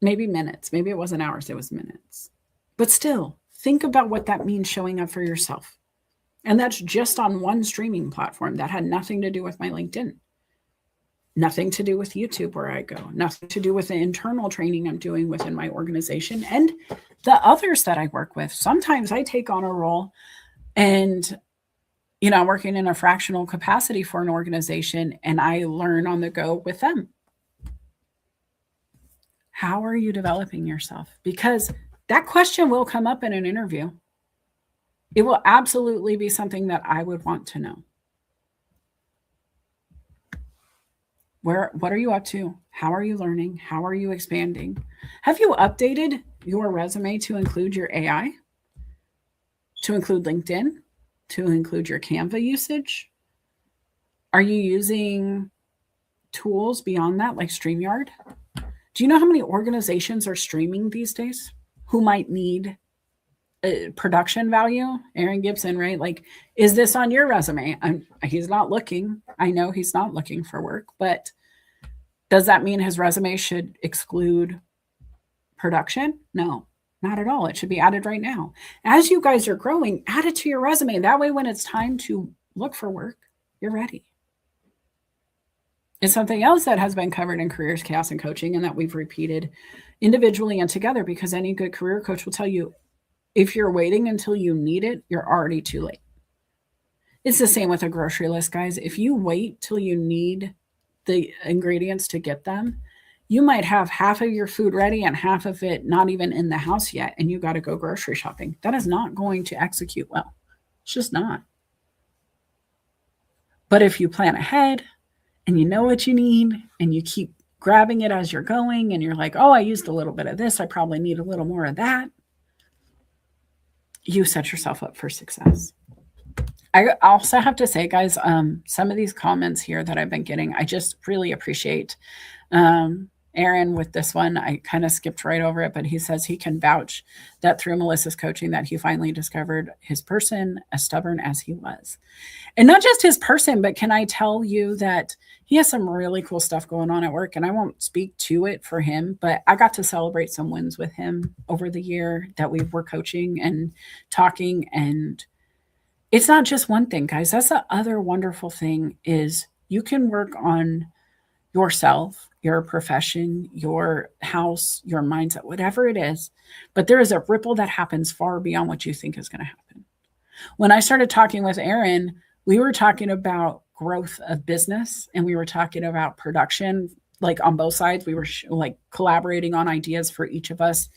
Maybe minutes. Maybe it wasn't hours, it was minutes. But still, think about what that means showing up for yourself. And that's just on one streaming platform. That had nothing to do with my LinkedIn. Nothing to do with YouTube where I go. Nothing to do with the internal training I'm doing within my organization and the others that I work with. Sometimes I take on a role and, I'm working in a fractional capacity for an organization and I learn on the go with them. How are you developing yourself? Because that question will come up in an interview. It will absolutely be something that I would want to know. What are you up to? How are you learning? How are you expanding? Have you updated your resume to include your AI, to include LinkedIn, to include your Canva usage? Are you using tools beyond that, like StreamYard? Do you know how many organizations are streaming these days who might need production value? Aaron Gibson, right? Like, is this on your resume? He's not looking. I know he's not looking for work, but does that mean his resume should exclude production? No, not at all. It should be added right now. As you guys are growing, add it to your resume. That way, when it's time to look for work, you're ready. It's something else that has been covered in Careers, Chaos, and Coaching, and that we've repeated individually and together, because any good career coach will tell you, if you're waiting until you need it, you're already too late. It's the same with a grocery list, guys. If you wait till you need the ingredients to get them, you might have half of your food ready and half of it not even in the house yet, and you got to go grocery shopping. That is not going to execute well. It's just not. But if you plan ahead and you know what you need and you keep grabbing it as you're going, and you're like, oh, I used a little bit of this, I probably need a little more of that, you set yourself up for success. I also have to say, guys, some of these comments here that I've been getting, I just really appreciate. Aaron, with this one, I kind of skipped right over it, but he says he can vouch that through Melissa's coaching that he finally discovered his person, as stubborn as he was. And not just his person, but can I tell you that he has some really cool stuff going on at work, and I won't speak to it for him, but I got to celebrate some wins with him over the year that we were coaching and talking. And it's not just one thing, guys. That's the other wonderful thing, is you can work on yourself, your profession, your house, your mindset, whatever it is. But there is a ripple that happens far beyond what you think is going to happen. When I started talking with Aaron, we were talking about growth of business, and we were talking about production, like on both sides. We were like collaborating on ideas for each of us.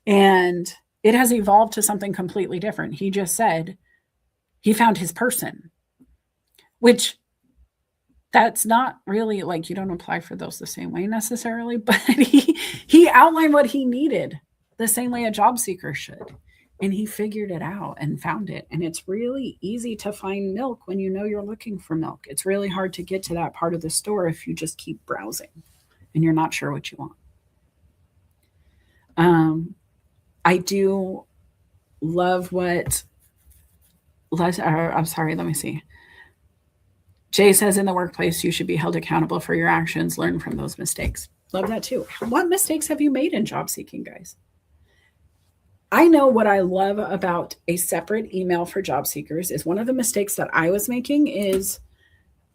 And it has evolved to something completely different. He just said he found his person, which that's not really like, you don't apply for those the same way necessarily, but he outlined what he needed the same way a job seeker should. And he figured it out and found it. And it's really easy to find milk when you know you're looking for milk. It's really hard to get to that part of the store if you just keep browsing and you're not sure what you want. I do love what I'm sorry, let me see. Jay says, in the workplace, you should be held accountable for your actions. Learn from those mistakes. Love that too. What mistakes have you made in job seeking, guys? I know what I love about a separate email for job seekers is, one of the mistakes that I was making is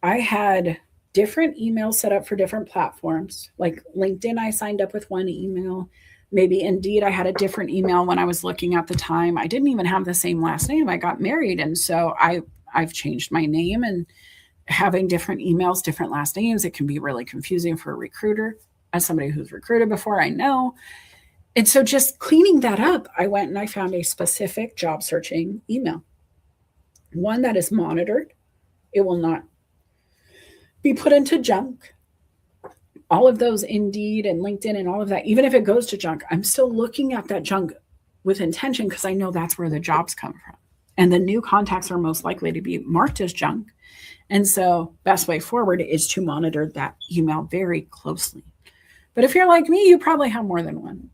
I had different emails set up for different platforms. Like LinkedIn, I signed up with one email. Maybe Indeed, I had a different email when I was looking at the time. I didn't even have the same last name. I got married. And so I've changed my name, and having different emails, different last names, it can be really confusing for a recruiter. As somebody who's recruited before, I know. And so just cleaning that up, I went and I found a specific job searching email, one that is monitored. It will not be put into junk. All of those Indeed and LinkedIn and all of that, even if it goes to junk, I'm still looking at that junk with intention, because I know that's where the jobs come from. And the new contacts are most likely to be marked as junk. And so best way forward is to monitor that email very closely. But if you're like me, you probably have more than one.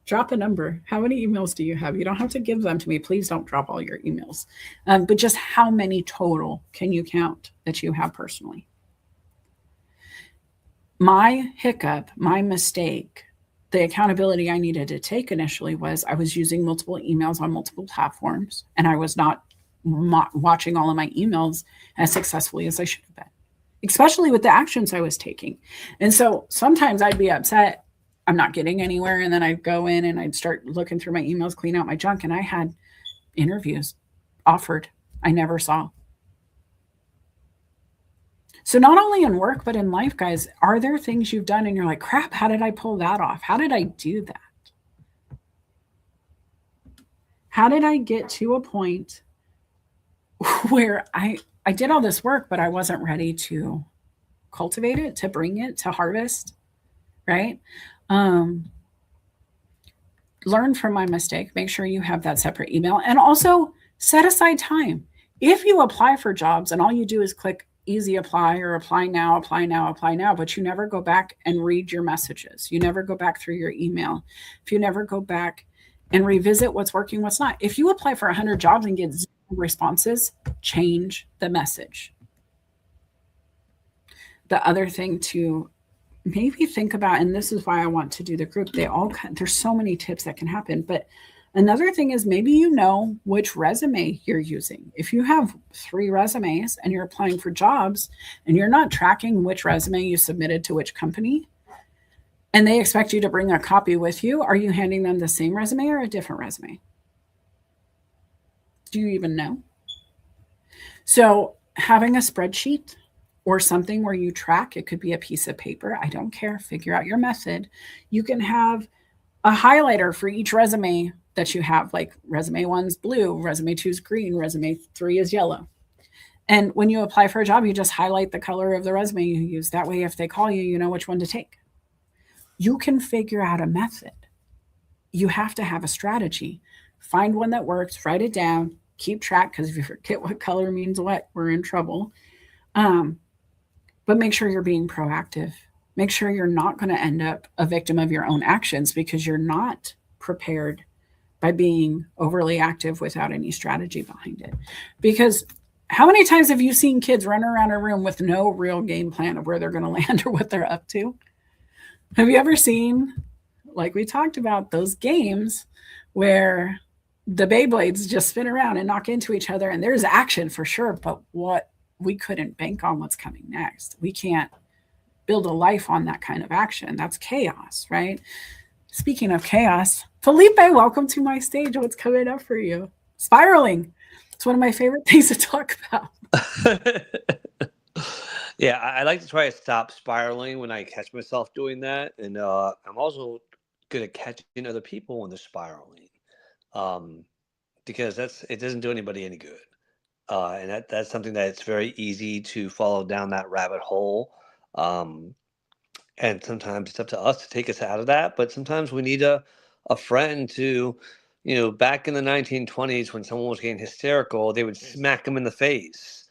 Drop a number. How many emails do you have? You don't have to give them to me. Please don't drop all your emails. But just how many total can you count that you have personally? My hiccup, my mistake, the accountability I needed to take initially was I was using multiple emails on multiple platforms, and I was not watching all of my emails as successfully as I should have been, especially with the actions I was taking. And so sometimes I'd be upset I'm not getting anywhere, and then I'd go in and I'd start looking through my emails, clean out my junk, and I had interviews offered I never saw. So not only in work, but in life, guys, are there things you've done and you're like, crap, how did I pull that off? How did I do that? How did I get to a point where I did all this work, but I wasn't ready to cultivate it, to bring it, to harvest, right? Um, Learn from my mistake. Make sure you have that separate email, and also set aside time. If you apply for jobs and all you do is click easy apply or apply now, apply now, apply now, but you never go back and read your messages, you never go back through your email, if you never go back and revisit what's working, what's not. If you apply for 100 jobs and get 0 responses, change the message. The other thing to maybe think about, and this is why I want to do the group, there's so many tips that can happen, but another thing is maybe you know which resume you're using. If you have 3 resumes and you're applying for jobs and you're not tracking which resume you submitted to which company, and they expect you to bring a copy with you, are you handing them the same resume or a different resume? Do you even know? So having a spreadsheet or something where you track, it could be a piece of paper, I don't care, figure out your method. You can have a highlighter for each resume that you have, like resume 1's blue, resume 2's green, resume 3 is yellow. And when you apply for a job, you just highlight the color of the resume you use. That way, if they call you, you know which one to take. You can figure out a method. You have to have a strategy. Find one that works, write it down, keep track, because if you forget what color means what, we're in trouble. But make sure you're being proactive. Make sure you're not going to end up a victim of your own actions because you're not prepared by being overly active without any strategy behind it. Because how many times have you seen kids run around a room with no real game plan of where they're going to land or what they're up to? Have you ever seen, like we talked about, those games where the Beyblades just spin around and knock into each other and there's action for sure, but we couldn't bank on what's coming next. We can't build a life on that kind of action. That's chaos, right? Speaking of chaos, Felipe, welcome to my stage. What's coming up for you? Spiraling. It's one of my favorite things to talk about. Yeah, I like to try to stop spiraling when I catch myself doing that. And I'm also good at catching other people when they're spiraling, because it doesn't do anybody any good. And that's something that it's very easy to follow down that rabbit hole. Um, and sometimes it's up to us to take us out of that. But sometimes we need a friend to, back in the 1920s when someone was getting hysterical, they would smack them in the face.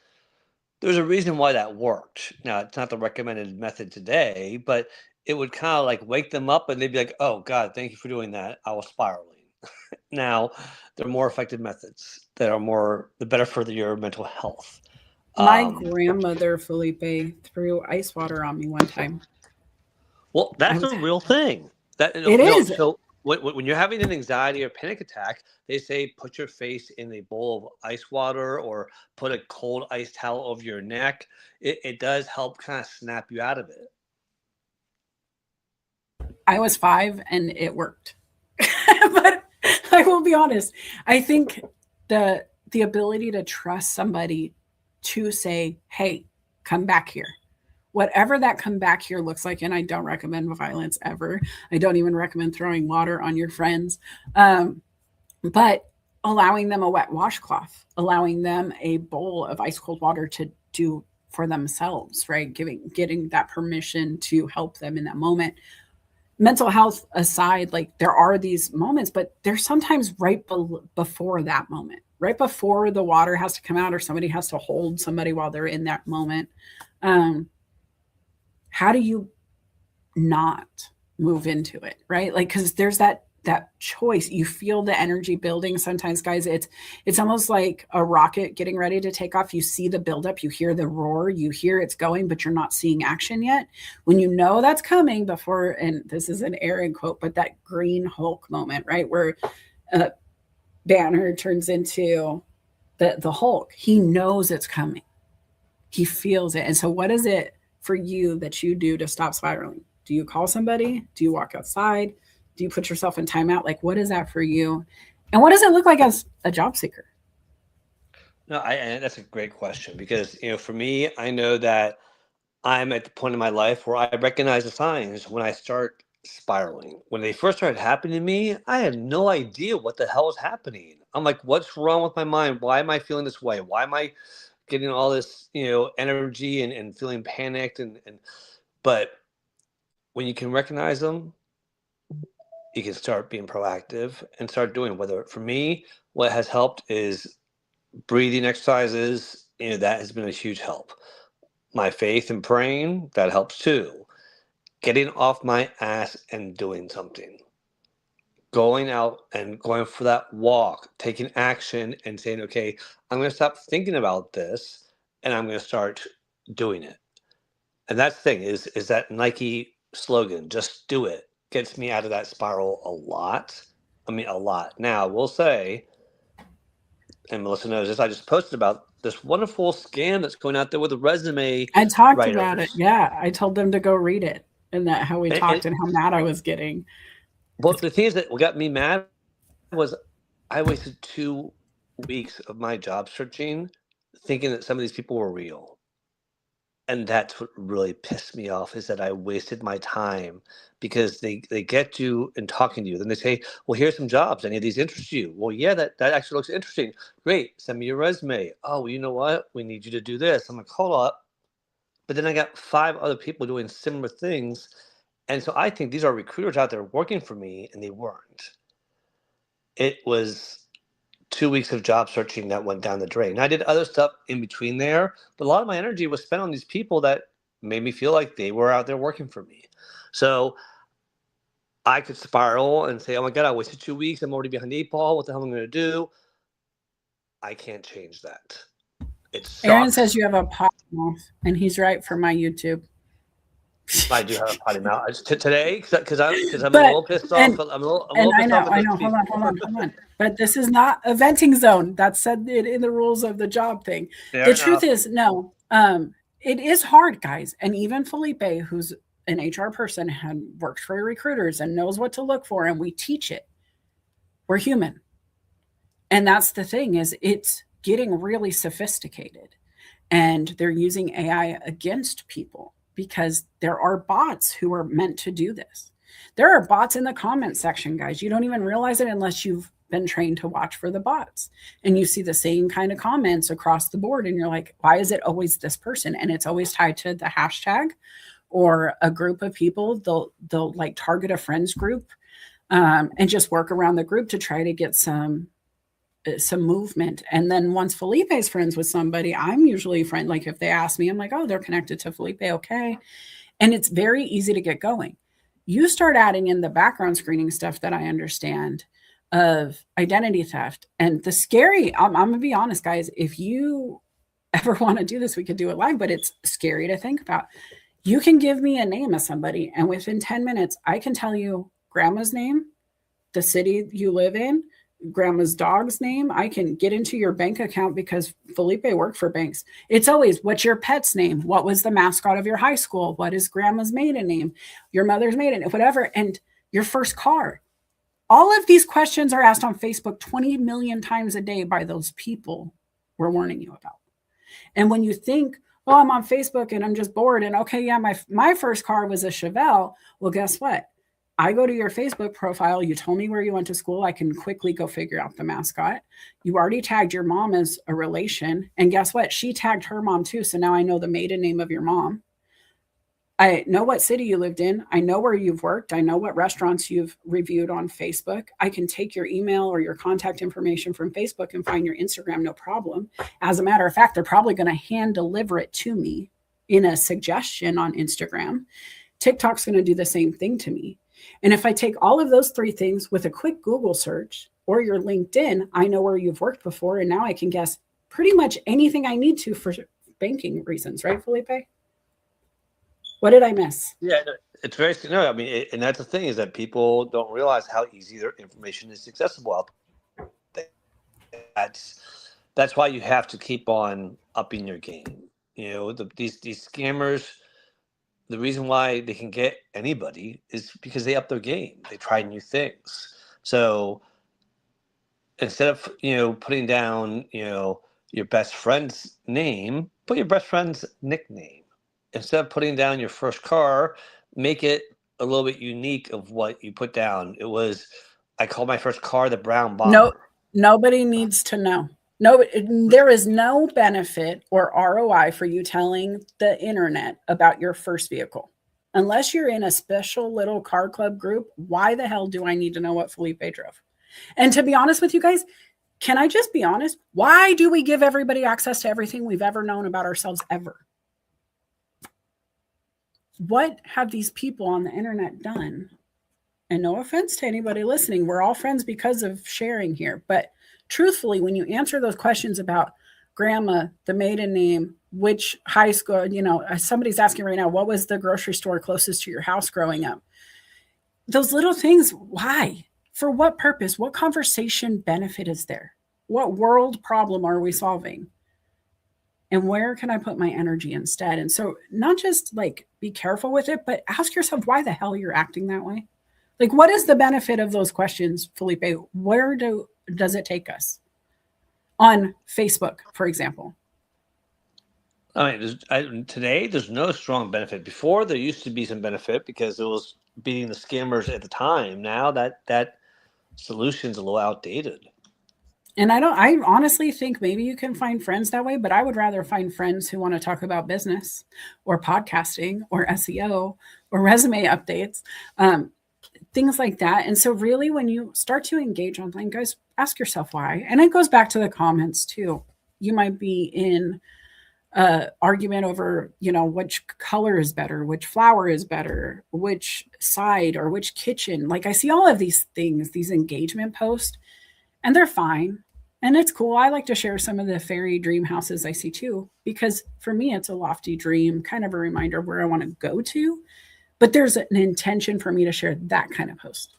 There's a reason why that worked. Now, it's not the recommended method today, but it would kind of like wake them up and they'd be like, oh, God, thank you for doing that. I was spiraling. Now, there are more effective methods that are the better for your mental health. My grandmother, Felipe, threw ice water on me one time. Well, that's a real thing. It is. So when you're having an anxiety or panic attack, they say put your face in a bowl of ice water or put a cold ice towel over your neck. It does help kind of snap you out of it. I was 5 and it worked. But I will be honest. I think the ability to trust somebody to say, hey, come back here. Whatever that come back here looks like, and I don't recommend violence ever. I don't even recommend throwing water on your friends. But allowing them a wet washcloth, allowing them a bowl of ice cold water to do for themselves, right? Getting that permission to help them in that moment. Mental health aside, like there are these moments, but they're sometimes right before that moment, right before the water has to come out or somebody has to hold somebody while they're in that moment. How do you not move into it, right? Like, because there's that choice. You feel the energy building. Sometimes, guys, it's almost like a rocket getting ready to take off. You see the buildup, you hear the roar, you hear it's going, but you're not seeing action yet. When you know that's coming before, and this is an Aaron quote, but that Green Hulk moment, right, where Banner turns into the Hulk. He knows it's coming. He feels it. And so what is it for you that you do to stop spiraling? Do you call somebody? Do you walk outside? Do you put yourself in timeout? Like, what is that for you? And what does it look like as a job seeker? No, and that's a great question because, for me, I know that I'm at the point in my life where I recognize the signs when I start spiraling. When they first started happening to me, I had no idea what the hell was happening. I'm like, what's wrong with my mind? Why am I feeling this way? Why am I getting all this, energy and feeling panicked but when you can recognize them, you can start being proactive and start doing. Whether for me, what has helped is breathing exercises. That has been a huge help. My faith and praying, that helps too. Getting off my ass and doing something. Going out and going for that walk, taking action and saying, okay, I'm going to stop thinking about this and I'm going to start doing it. And that's the thing is that Nike slogan, just do it, gets me out of that spiral a lot. I mean, a lot. Now, we'll say, and Melissa knows this, I just posted about this wonderful scam that's going out there with the resume I talked about it. writers. Yeah. I told them to go read it, and that how we talked and how mad I was getting. Well, the thing is that what got me mad was I wasted 2 weeks of my job searching thinking that some of these people were real. And that's what really pissed me off, is that I wasted my time because they get you and talking to you. Then they say, well, here's some jobs. Any of these interest you? Well, yeah, that actually looks interesting. Great. Send me your resume. Oh, well, you know what? We need you to do this. I'm like, hold up. But then I got 5 other people doing similar things. And so I think these are recruiters out there working for me, and they weren't. It was 2 weeks of job searching that went down the drain. I did other stuff in between there, but a lot of my energy was spent on these people that made me feel like they were out there working for me. So I could spiral and say, oh my God, I wasted 2 weeks. I'm already behind the 8 ball. What the hell am I going to do? I can't change that. It sucks. Aaron says you have a potty mouth, and he's right for my YouTube. I do have a potty mouth today because I'm a little pissed off. I'm a little pissed off. I know. Hold on. But this is not a venting zone. That's said in the rules of the job thing. The truth is, no. It is hard, guys. And even Felipe, who's an HR person, had worked for recruiters and knows what to look for, and we teach it. We're human. And that's the thing, is it's getting really sophisticated. And they're using AI against people, because there are bots who are meant to do this. There are bots in the comment section, guys. You don't even realize it unless you've been trained to watch for the bots. And you see the same kind of comments across the board. And you're like, why is it always this person? And it's always tied to the hashtag or a group of people. They'll like target a friends group and just work around the group to try to get some movement. And then once Felipe's friends with somebody, I'm usually friend. Like if they ask me, I'm like, oh, they're connected to Felipe. Okay. And it's very easy to get going. You start adding in the background screening stuff that I understand of identity theft and the scary, I'm going to be honest, guys, if you ever want to do this, we could do it live, but it's scary to think about. You can give me a name of somebody, and within 10 minutes, I can tell you grandma's name, the city you live in, grandma's dog's name. I can get into your bank account because Felipe worked for banks. It's always, what's your pet's name? What was the mascot of your high school? What is grandma's maiden name? Your mother's maiden, whatever. And your first car. All of these questions are asked on Facebook 20 million times a day by those people we're warning you about. And when you think, oh, I'm on Facebook and I'm just bored, and okay, yeah, my first car was a Chevelle. Well, guess what? I go to your Facebook profile. You told me where you went to school. I can quickly go figure out the mascot. You already tagged your mom as a relation. And guess what? She tagged her mom too. So now I know the maiden name of your mom. I know what city you lived in. I know where you've worked. I know what restaurants you've reviewed on Facebook. I can take your email or your contact information from Facebook and find your Instagram, no problem. As a matter of fact, they're probably going to hand deliver it to me in a suggestion on Instagram. TikTok's going to do the same thing to me. And if I take all of those 3 things with a quick Google search or your LinkedIn, I know where you've worked before. And now I can guess pretty much anything I need to for banking reasons. Right, Felipe? What did I miss? Yeah, it's very, I mean, and that's the thing, is that people don't realize how easy their information is accessible out there. That's why you have to keep on upping your game. These scammers, the reason why they can get anybody is because they up their game. They try new things. So instead of, putting down, your best friend's name, put your best friend's nickname. Instead of putting down your first car, make it a little bit unique of what you put down. I called my first car the brown bomber. No, nobody needs to know. No, there is no benefit or ROI for you telling the internet about your first vehicle. Unless you're in a special little car club group, why the hell do I need to know what Felipe drove? And to be honest with you guys, can I just be honest? Why do we give everybody access to everything we've ever known about ourselves ever? What have these people on the internet done? And no offense to anybody listening, we're all friends because of sharing here. But truthfully, when you answer those questions about grandma, the maiden name, which high school, somebody's asking right now, what was the grocery store closest to your house growing up? Those little things, why? For what purpose? What conversation benefit is there? What world problem are we solving? And where can I put my energy instead? And so not just like be careful with it, but ask yourself why the hell you're acting that way. Like, what is the benefit of those questions, Felipe? Where does it take us? On Facebook, for example. I mean, today there's no strong benefit. Before there used to be some benefit because it was beating the scammers at the time. Now that solution's a little outdated. And I honestly think maybe you can find friends that way, but I would rather find friends who want to talk about business or podcasting or SEO or resume updates, things like that. And so really when you start to engage online, guys, ask yourself why. And it goes back to the comments too. You might be in argument over, which color is better, which flower is better, which side or which kitchen. Like I see all of these things, these engagement posts, and they're fine. And it's cool. I like to share some of the fairy dream houses I see too, because for me, it's a lofty dream, kind of a reminder of where I want to go to. But there's an intention for me to share that kind of post.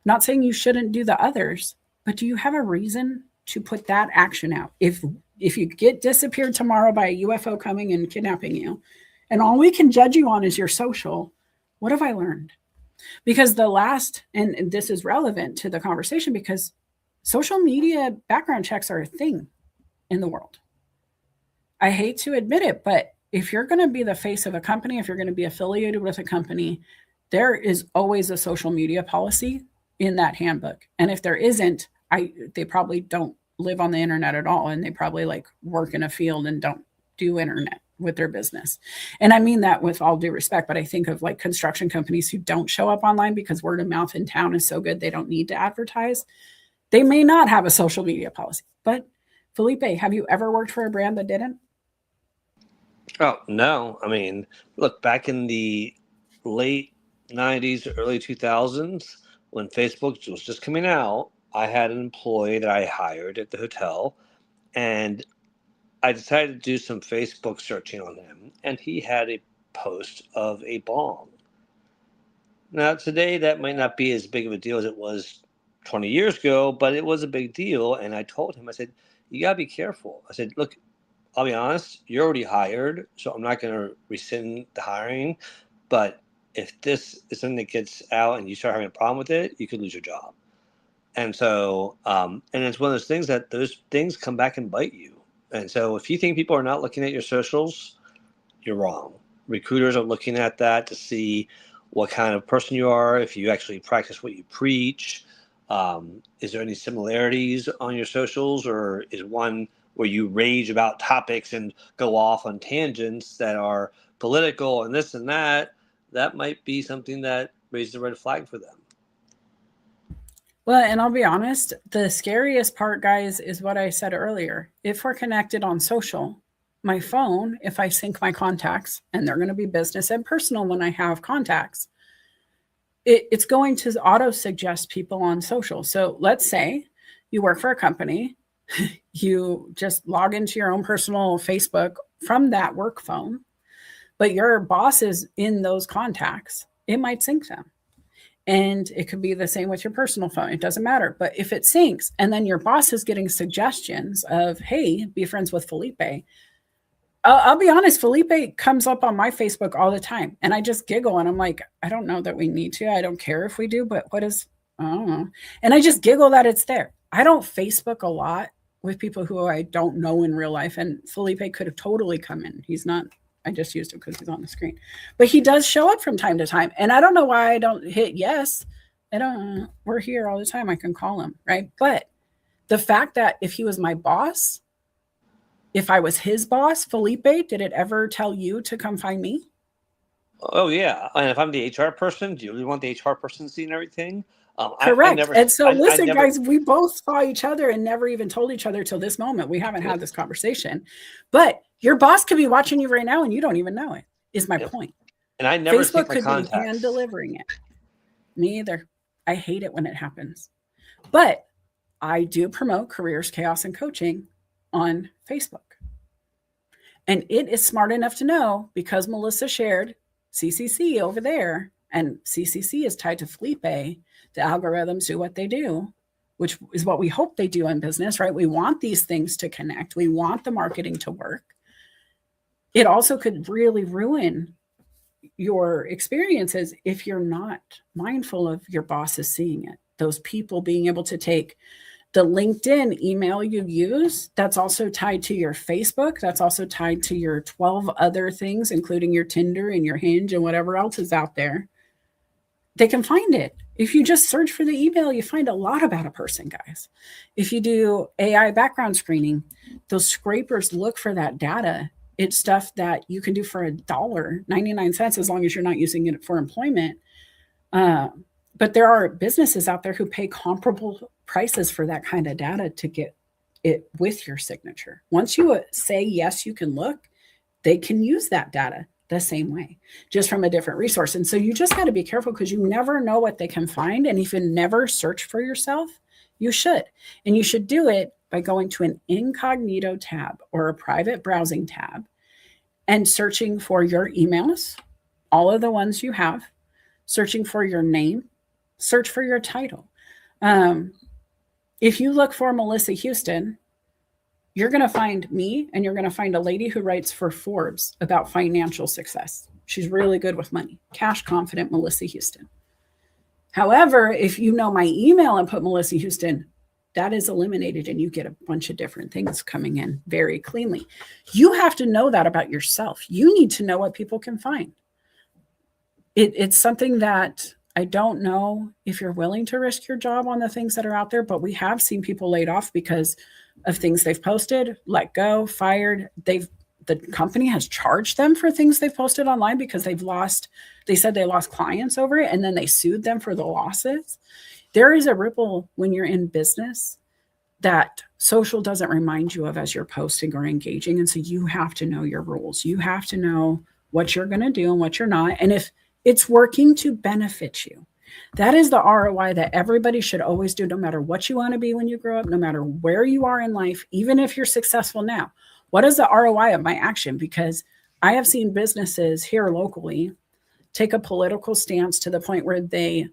Not saying you shouldn't do the others, but do you have a reason to put that action out? If you get disappeared tomorrow by a UFO coming and kidnapping you, and all we can judge you on is your social, what have I learned? Because and this is relevant to the conversation because social media background checks are a thing in the world. I hate to admit it, but if you're going to be the face of a company, if you're going to be affiliated with a company, there is always a social media policy in that handbook. And if there isn't, they probably don't live on the internet at all. And they probably like work in a field and don't do internet with their business. And I mean that with all due respect, but I think of like construction companies who don't show up online because word of mouth in town is so good they don't need to advertise. They may not have a social media policy. But Felipe, have you ever worked for a brand that didn't? Oh, no. I mean, look, back in the late 90s, early 2000s, when Facebook was just coming out, I had an employee that I hired at the hotel, and I decided to do some Facebook searching on him, and he had a post of a bomb. Now, today, that might not be as big of a deal as it was 20 years ago, but it was a big deal. And I told him, I said, you got to be careful. I said, look, I'll be honest, you're already hired, so I'm not going to rescind the hiring. But if this is something that gets out and you start having a problem with it, you could lose your job. And so, and it's one of those things that those things come back and bite you. And so if you think people are not looking at your socials, you're wrong. Recruiters are looking at that to see what kind of person you are, if you actually practice what you preach. Is there any similarities on your socials, or is one where you rage about topics and go off on tangents that are political and this and that? That might be something that raises a red flag for them. Well, and I'll be honest, the scariest part, guys, is what I said earlier. If we're connected on social, my phone, if I sync my contacts, and they're going to be business and personal when I have contacts, it's going to auto-suggest people on social. So let's say you work for a company, you just log into your own personal Facebook from that work phone, but your boss is in those contacts, it might sync them. And it could be the same with your personal phone. It doesn't matter. But if it syncs and then your boss is getting suggestions of, hey, be friends with Felipe. I'll be honest, Felipe comes up on my Facebook all the time. And I just giggle and I'm like, I don't know that we need to. I don't care if we do, but I don't know. And I just giggle that it's there. I don't Facebook a lot with people who I don't know in real life. And Felipe could have totally come in. He's not. I just used it because he's on the screen. But he does show up from time to time. And I don't know why I don't hit yes. We're here all the time. I can call him, right? But The fact that if he was my boss, if I was his boss, Felipe, did it ever tell you to come find me? Oh yeah, and if I'm the HR person, do you really want the HR person seeing everything? I Correct. never, And so I listen, never, guys, we both saw each other and never even told each other till this moment. We haven't had this conversation. But your boss could be watching you right now and you don't even know it, is my point. and I never Facebook take my could be hand contacts. delivering it. Me either. I hate it when it happens. But I do promote careers, chaos, and coaching on Facebook. And it is smart enough to know, because Melissa shared CCC over there, and CCC is tied to Felipe, the algorithms do what they do, which is what we hope they do in business, right? We want these things to connect. We want the marketing to work. It also could really ruin your experiences if you're not mindful of your bosses seeing it. Those people being able to take the LinkedIn email you use, that's also tied to your Facebook. That's also tied to your 12 other things, including your Tinder and your Hinge and whatever else is out there. They can find it. If you just search for the email, you find a lot about a person, guys. If you do AI background screening, those scrapers look for that data. It's stuff that you can do for $1.99 as long as you're not using it for employment. But there are businesses out there who pay comparable prices for that kind of data to get it with your signature. Once you say, yes, you can look, they can use that data the same way, just from a different resource. And so you just got to be careful, because you never know what they can find. And if you never search for yourself, you should. And you should do it by going to an incognito tab or a private browsing tab and searching for your emails, all of the ones you have, searching for your name, search for your title. If you look for Melissa Houston, you're going to find me, and you're going to find a lady who writes for Forbes about financial success. She's really good with money. Cash confident Melissa Houston. However, if you know my email and put Melissa Houston, that is eliminated and you get a bunch of different things coming in very cleanly. You have to know that about yourself. You need to know what people can find. It's something that I don't know if you're willing to risk your job on the things that are out there, but we have seen people laid off because of things they've posted, let go, fired. The company has charged them for things they've posted online because they said they lost clients over it, and then they sued them for the losses. There is a ripple when you're in business that social doesn't remind you of as you're posting or engaging. And so you have to know your rules. You have to know what you're going to do and what you're not. And if it's working to benefit you, that is the ROI that everybody should always do, no matter what you want to be when you grow up, no matter where you are in life, even if you're successful now. What is the ROI of my action? Because I have seen businesses here locally take a political stance to the point where they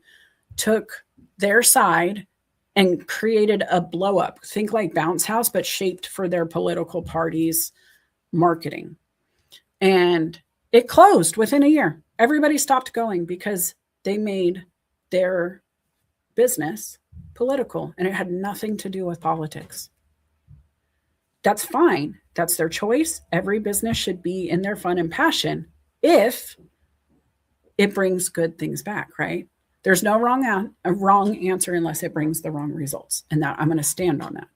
took their side and created a blow up. Think like Bounce House, but shaped for their political party's marketing. And it closed within a year. Everybody stopped going because they made their business political, and it had nothing to do with politics. That's fine. That's their choice. Every business should be in their fun and passion if it brings good things back, right? There's no wrong answer unless it brings the wrong results. And that I'm going to stand on that.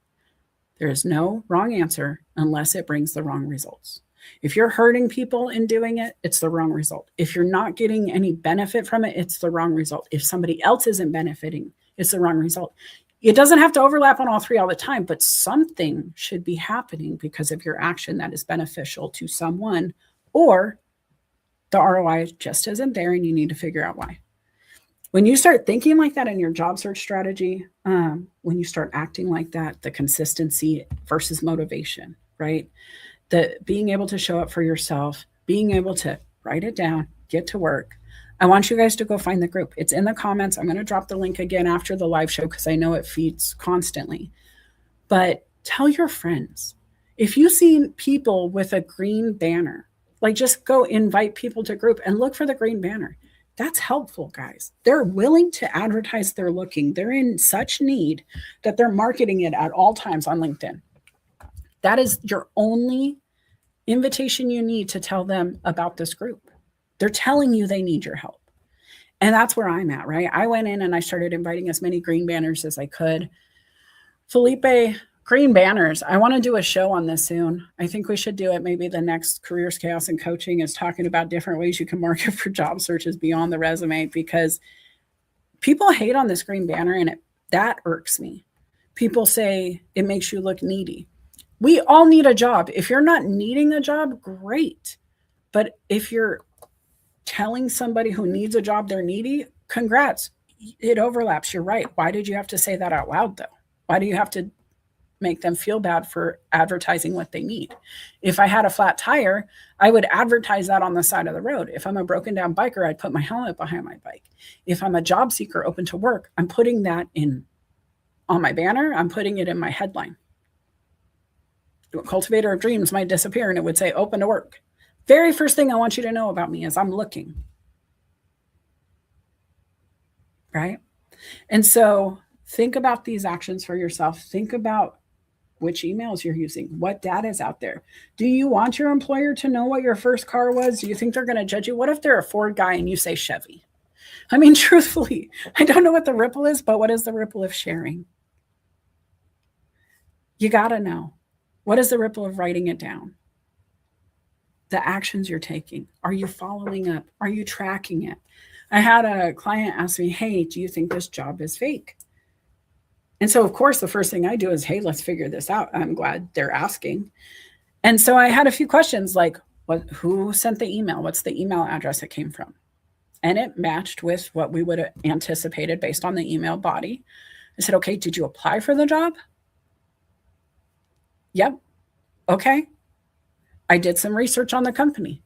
There is no wrong answer unless it brings the wrong results. If you're hurting people in doing it, it's the wrong result. If you're not getting any benefit from it, it's the wrong result. If somebody else isn't benefiting, it's the wrong result. It doesn't have to overlap on all three all the time, but something should be happening because of your action that is beneficial to someone, or the ROI just isn't there and you need to figure out why. When you start thinking like that in your job search strategy, when you start acting like that, the consistency versus motivation, right? The being able to show up for yourself, being able to write it down, get to work. I want you guys to go find the group. It's in the comments. I'm going to drop the link again after the live show because I know it feeds constantly. But tell your friends. If you see people with a green banner, like just go invite people to group and look for the green banner. That's helpful, guys. They're willing to advertise they're looking. They're in such need that they're marketing it at all times on LinkedIn. That is your only invitation you need to tell them about this group. They're telling you they need your help. And that's where I'm at, right? I went in and I started inviting as many green banners as I could Felipe, green banners. I want to do a show on this soon. I think we should do it. Maybe the next Careers, Chaos, and Coaching is talking about different ways you can market for job searches beyond the resume, because people hate on this green banner, and that irks me. People say it makes you look needy. We all need a job. If you're not needing a job, great. But if you're telling somebody who needs a job they're needy, congrats. It overlaps. You're right. Why did you have to say that out loud, though? Why do you have to make them feel bad for advertising what they need? If I had a flat tire, I would advertise that on the side of the road. If I'm a broken down biker, I'd put my helmet behind my bike. If I'm a job seeker open to work, I'm putting that in on my banner. I'm putting it in my headline. Cultivator of dreams might disappear and it would say open to work. Very first thing I want you to know about me is I'm looking. Right? And so think about these actions for yourself. Think about which emails you're using, what data is out there. Do you want your employer to know what your first car was? Do you think they're going to judge you? What if they're a Ford guy and you say Chevy? I mean, truthfully, I don't know what the ripple is, but what is the ripple of sharing? You got to know. What is the ripple of writing it down? The actions you're taking. Are you following up? Are you tracking it? I had a client ask me, hey, do you think this job is fake? And so, of course, the first thing I do is, hey, let's figure this out. I'm glad they're asking. And so I had a few questions like, who sent the email? What's the email address it came from? And it matched with what we would have anticipated based on the email body. I said, okay, did you apply for the job? Yep. Okay. I did some research on the company.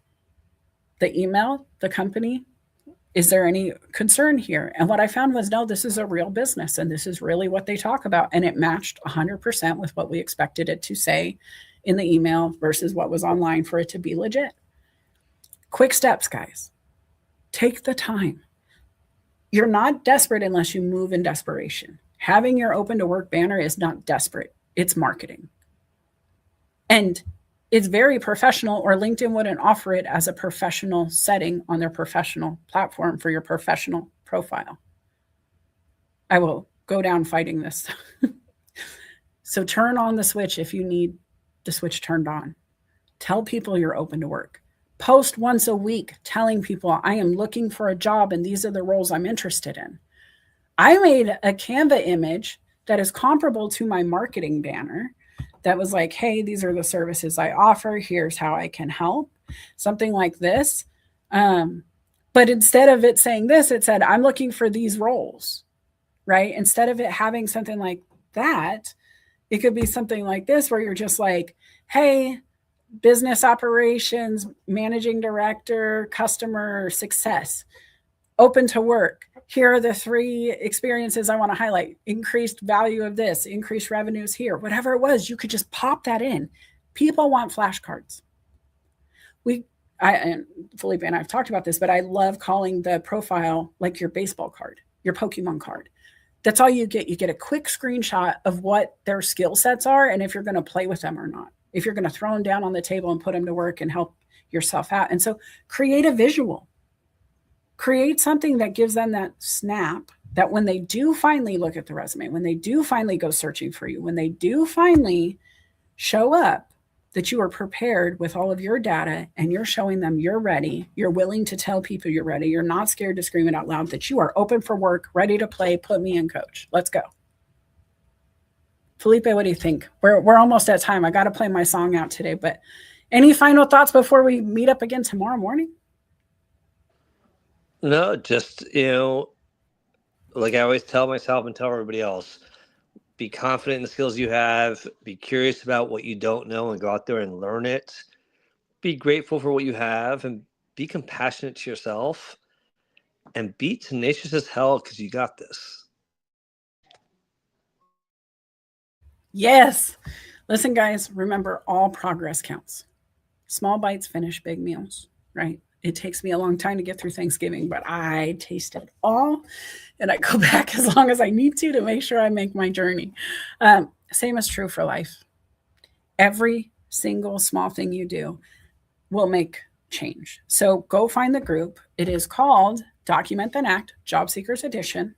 The email, the company, is there any concern here? And what I found was, no, this is a real business and this is really what they talk about. And it matched 100% with what we expected it to say in the email versus what was online for it to be legit. Quick steps, guys. Take the time. You're not desperate unless you move in desperation. Having your open to work banner is not desperate. It's marketing. And it's very professional, or LinkedIn wouldn't offer it as a professional setting on their professional platform for your professional profile. I will go down fighting this. So turn on the switch if you need the switch turned on. Tell people you're open to work. Post once a week telling people I am looking for a job and these are the roles I'm interested in. I made a Canva image that is comparable to my marketing banner that was like, hey, these are the services I offer. Here's how I can help. Something like this. But instead of it saying this, it said, I'm looking for these roles, right? Instead of it having something like that, it could be something like this where you're just like, hey, business operations, managing director, customer success, open to work. Here are the 3 experiences I want to highlight. Increased value of this, increased revenues here, whatever it was, you could just pop that in. People want flashcards. And Felipe and I have talked about this, but I love calling the profile like your baseball card, your Pokemon card. That's all you get. You get a quick screenshot of what their skill sets are and if you're going to play with them or not. If you're going to throw them down on the table and put them to work and help yourself out. And so create a visual. Create something that gives them that snap that when they do finally look at the resume, when they do finally go searching for you, when they do finally show up, that you are prepared with all of your data and you're showing them you're ready. You're willing to tell people you're ready. You're not scared to scream it out loud, that you are open for work, ready to play. Put me in, coach. Let's go. Felipe, what do you think? We're almost at time. I got to play my song out today, but any final thoughts before we meet up again tomorrow morning? No, just, like I always tell myself and tell everybody else, be confident in the skills you have, be curious about what you don't know and go out there and learn it. Be grateful for what you have and be compassionate to yourself and be tenacious as hell because you got this. Yes. Listen, guys, remember all progress counts. Small bites finish big meals, right? It takes me a long time to get through Thanksgiving, but I taste it all and I go back as long as I need to make sure I make my journey. Same is true for life. Every single small thing you do will make change. So go find the group. It is called Document Then Act, Job Seekers Edition.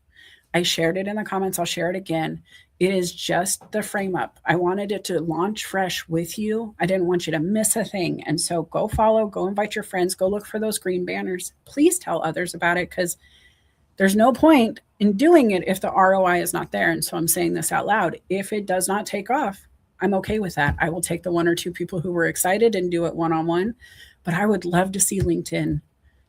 I shared it in the comments. I'll share it again. It is just the frame up. I wanted it to launch fresh with you. I didn't want you to miss a thing. And so go follow, go invite your friends, go look for those green banners. Please tell others about it, because there's no point in doing it if the ROI is not there. And so I'm saying this out loud. If it does not take off, I'm okay with that. I will take the 1 or 2 people who were excited and do it one-on-one. But I would love to see LinkedIn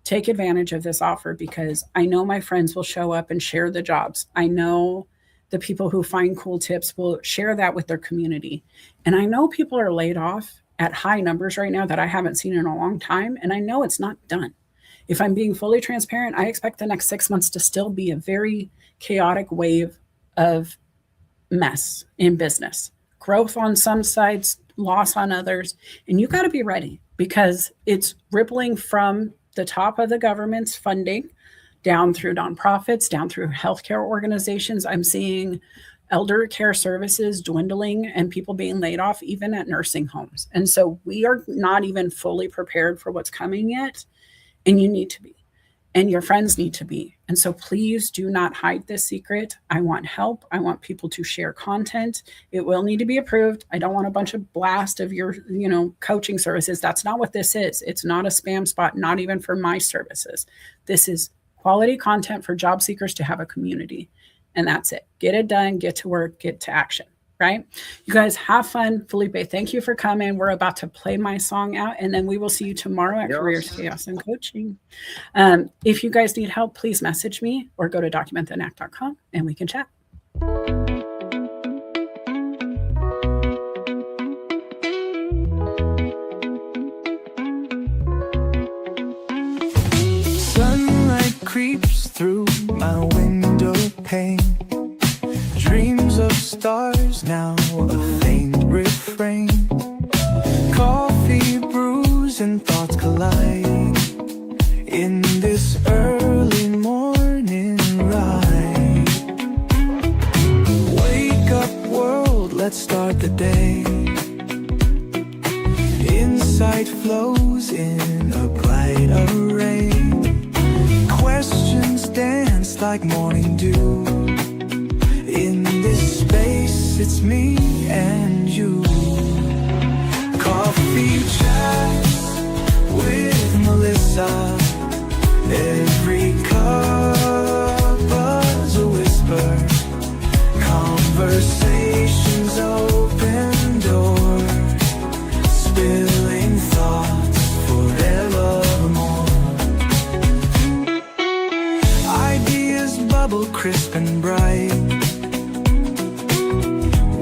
take advantage of this offer, because I know my friends will show up and share the jobs. I know the people who find cool tips will share that with their community. And I know people are laid off at high numbers right now that I haven't seen in a long time. And I know it's not done. If I'm being fully transparent, I expect the next 6 months to still be a very chaotic wave of mess in business. Growth on some sides, loss on others. And you got to be ready, because it's rippling from the top of the government's funding down through nonprofits, down through healthcare organizations. I'm seeing elder care services dwindling and people being laid off, even at nursing homes. And so we are not even fully prepared for what's coming yet. And you need to be, and your friends need to be. And so please do not hide this secret. I want help. I want people to share content. It will need to be approved. I don't want a bunch of blast of your, coaching services. That's not what this is. It's not a spam spot, not even for my services. This is quality content for job seekers to have a community. And that's it. Get it done, get to work, get to action, right? You guys have fun. Felipe, thank you for coming. We're about to play my song out, and then we will see you tomorrow at Careers, Chaos, and Coaching. If you guys need help, please message me or go to documentthenap.com and we can chat. Creeps through my window pane. Dreams of stars, now a faint refrain. Coffee brews and thoughts collide in this early morning ride. Wake up world, let's start the day. Insight flows in a bright array. Questions dance like morning dew. In this space, it's me and you. Coffee chats with Melissa. Every cup buzz a whisper. Conversations open doors. Spilling thoughts forevermore. Bubble crisp and bright.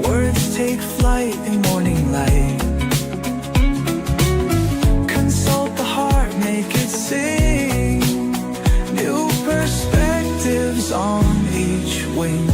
Words take flight in morning light. Consult the heart, make it sing. New perspectives on each wing.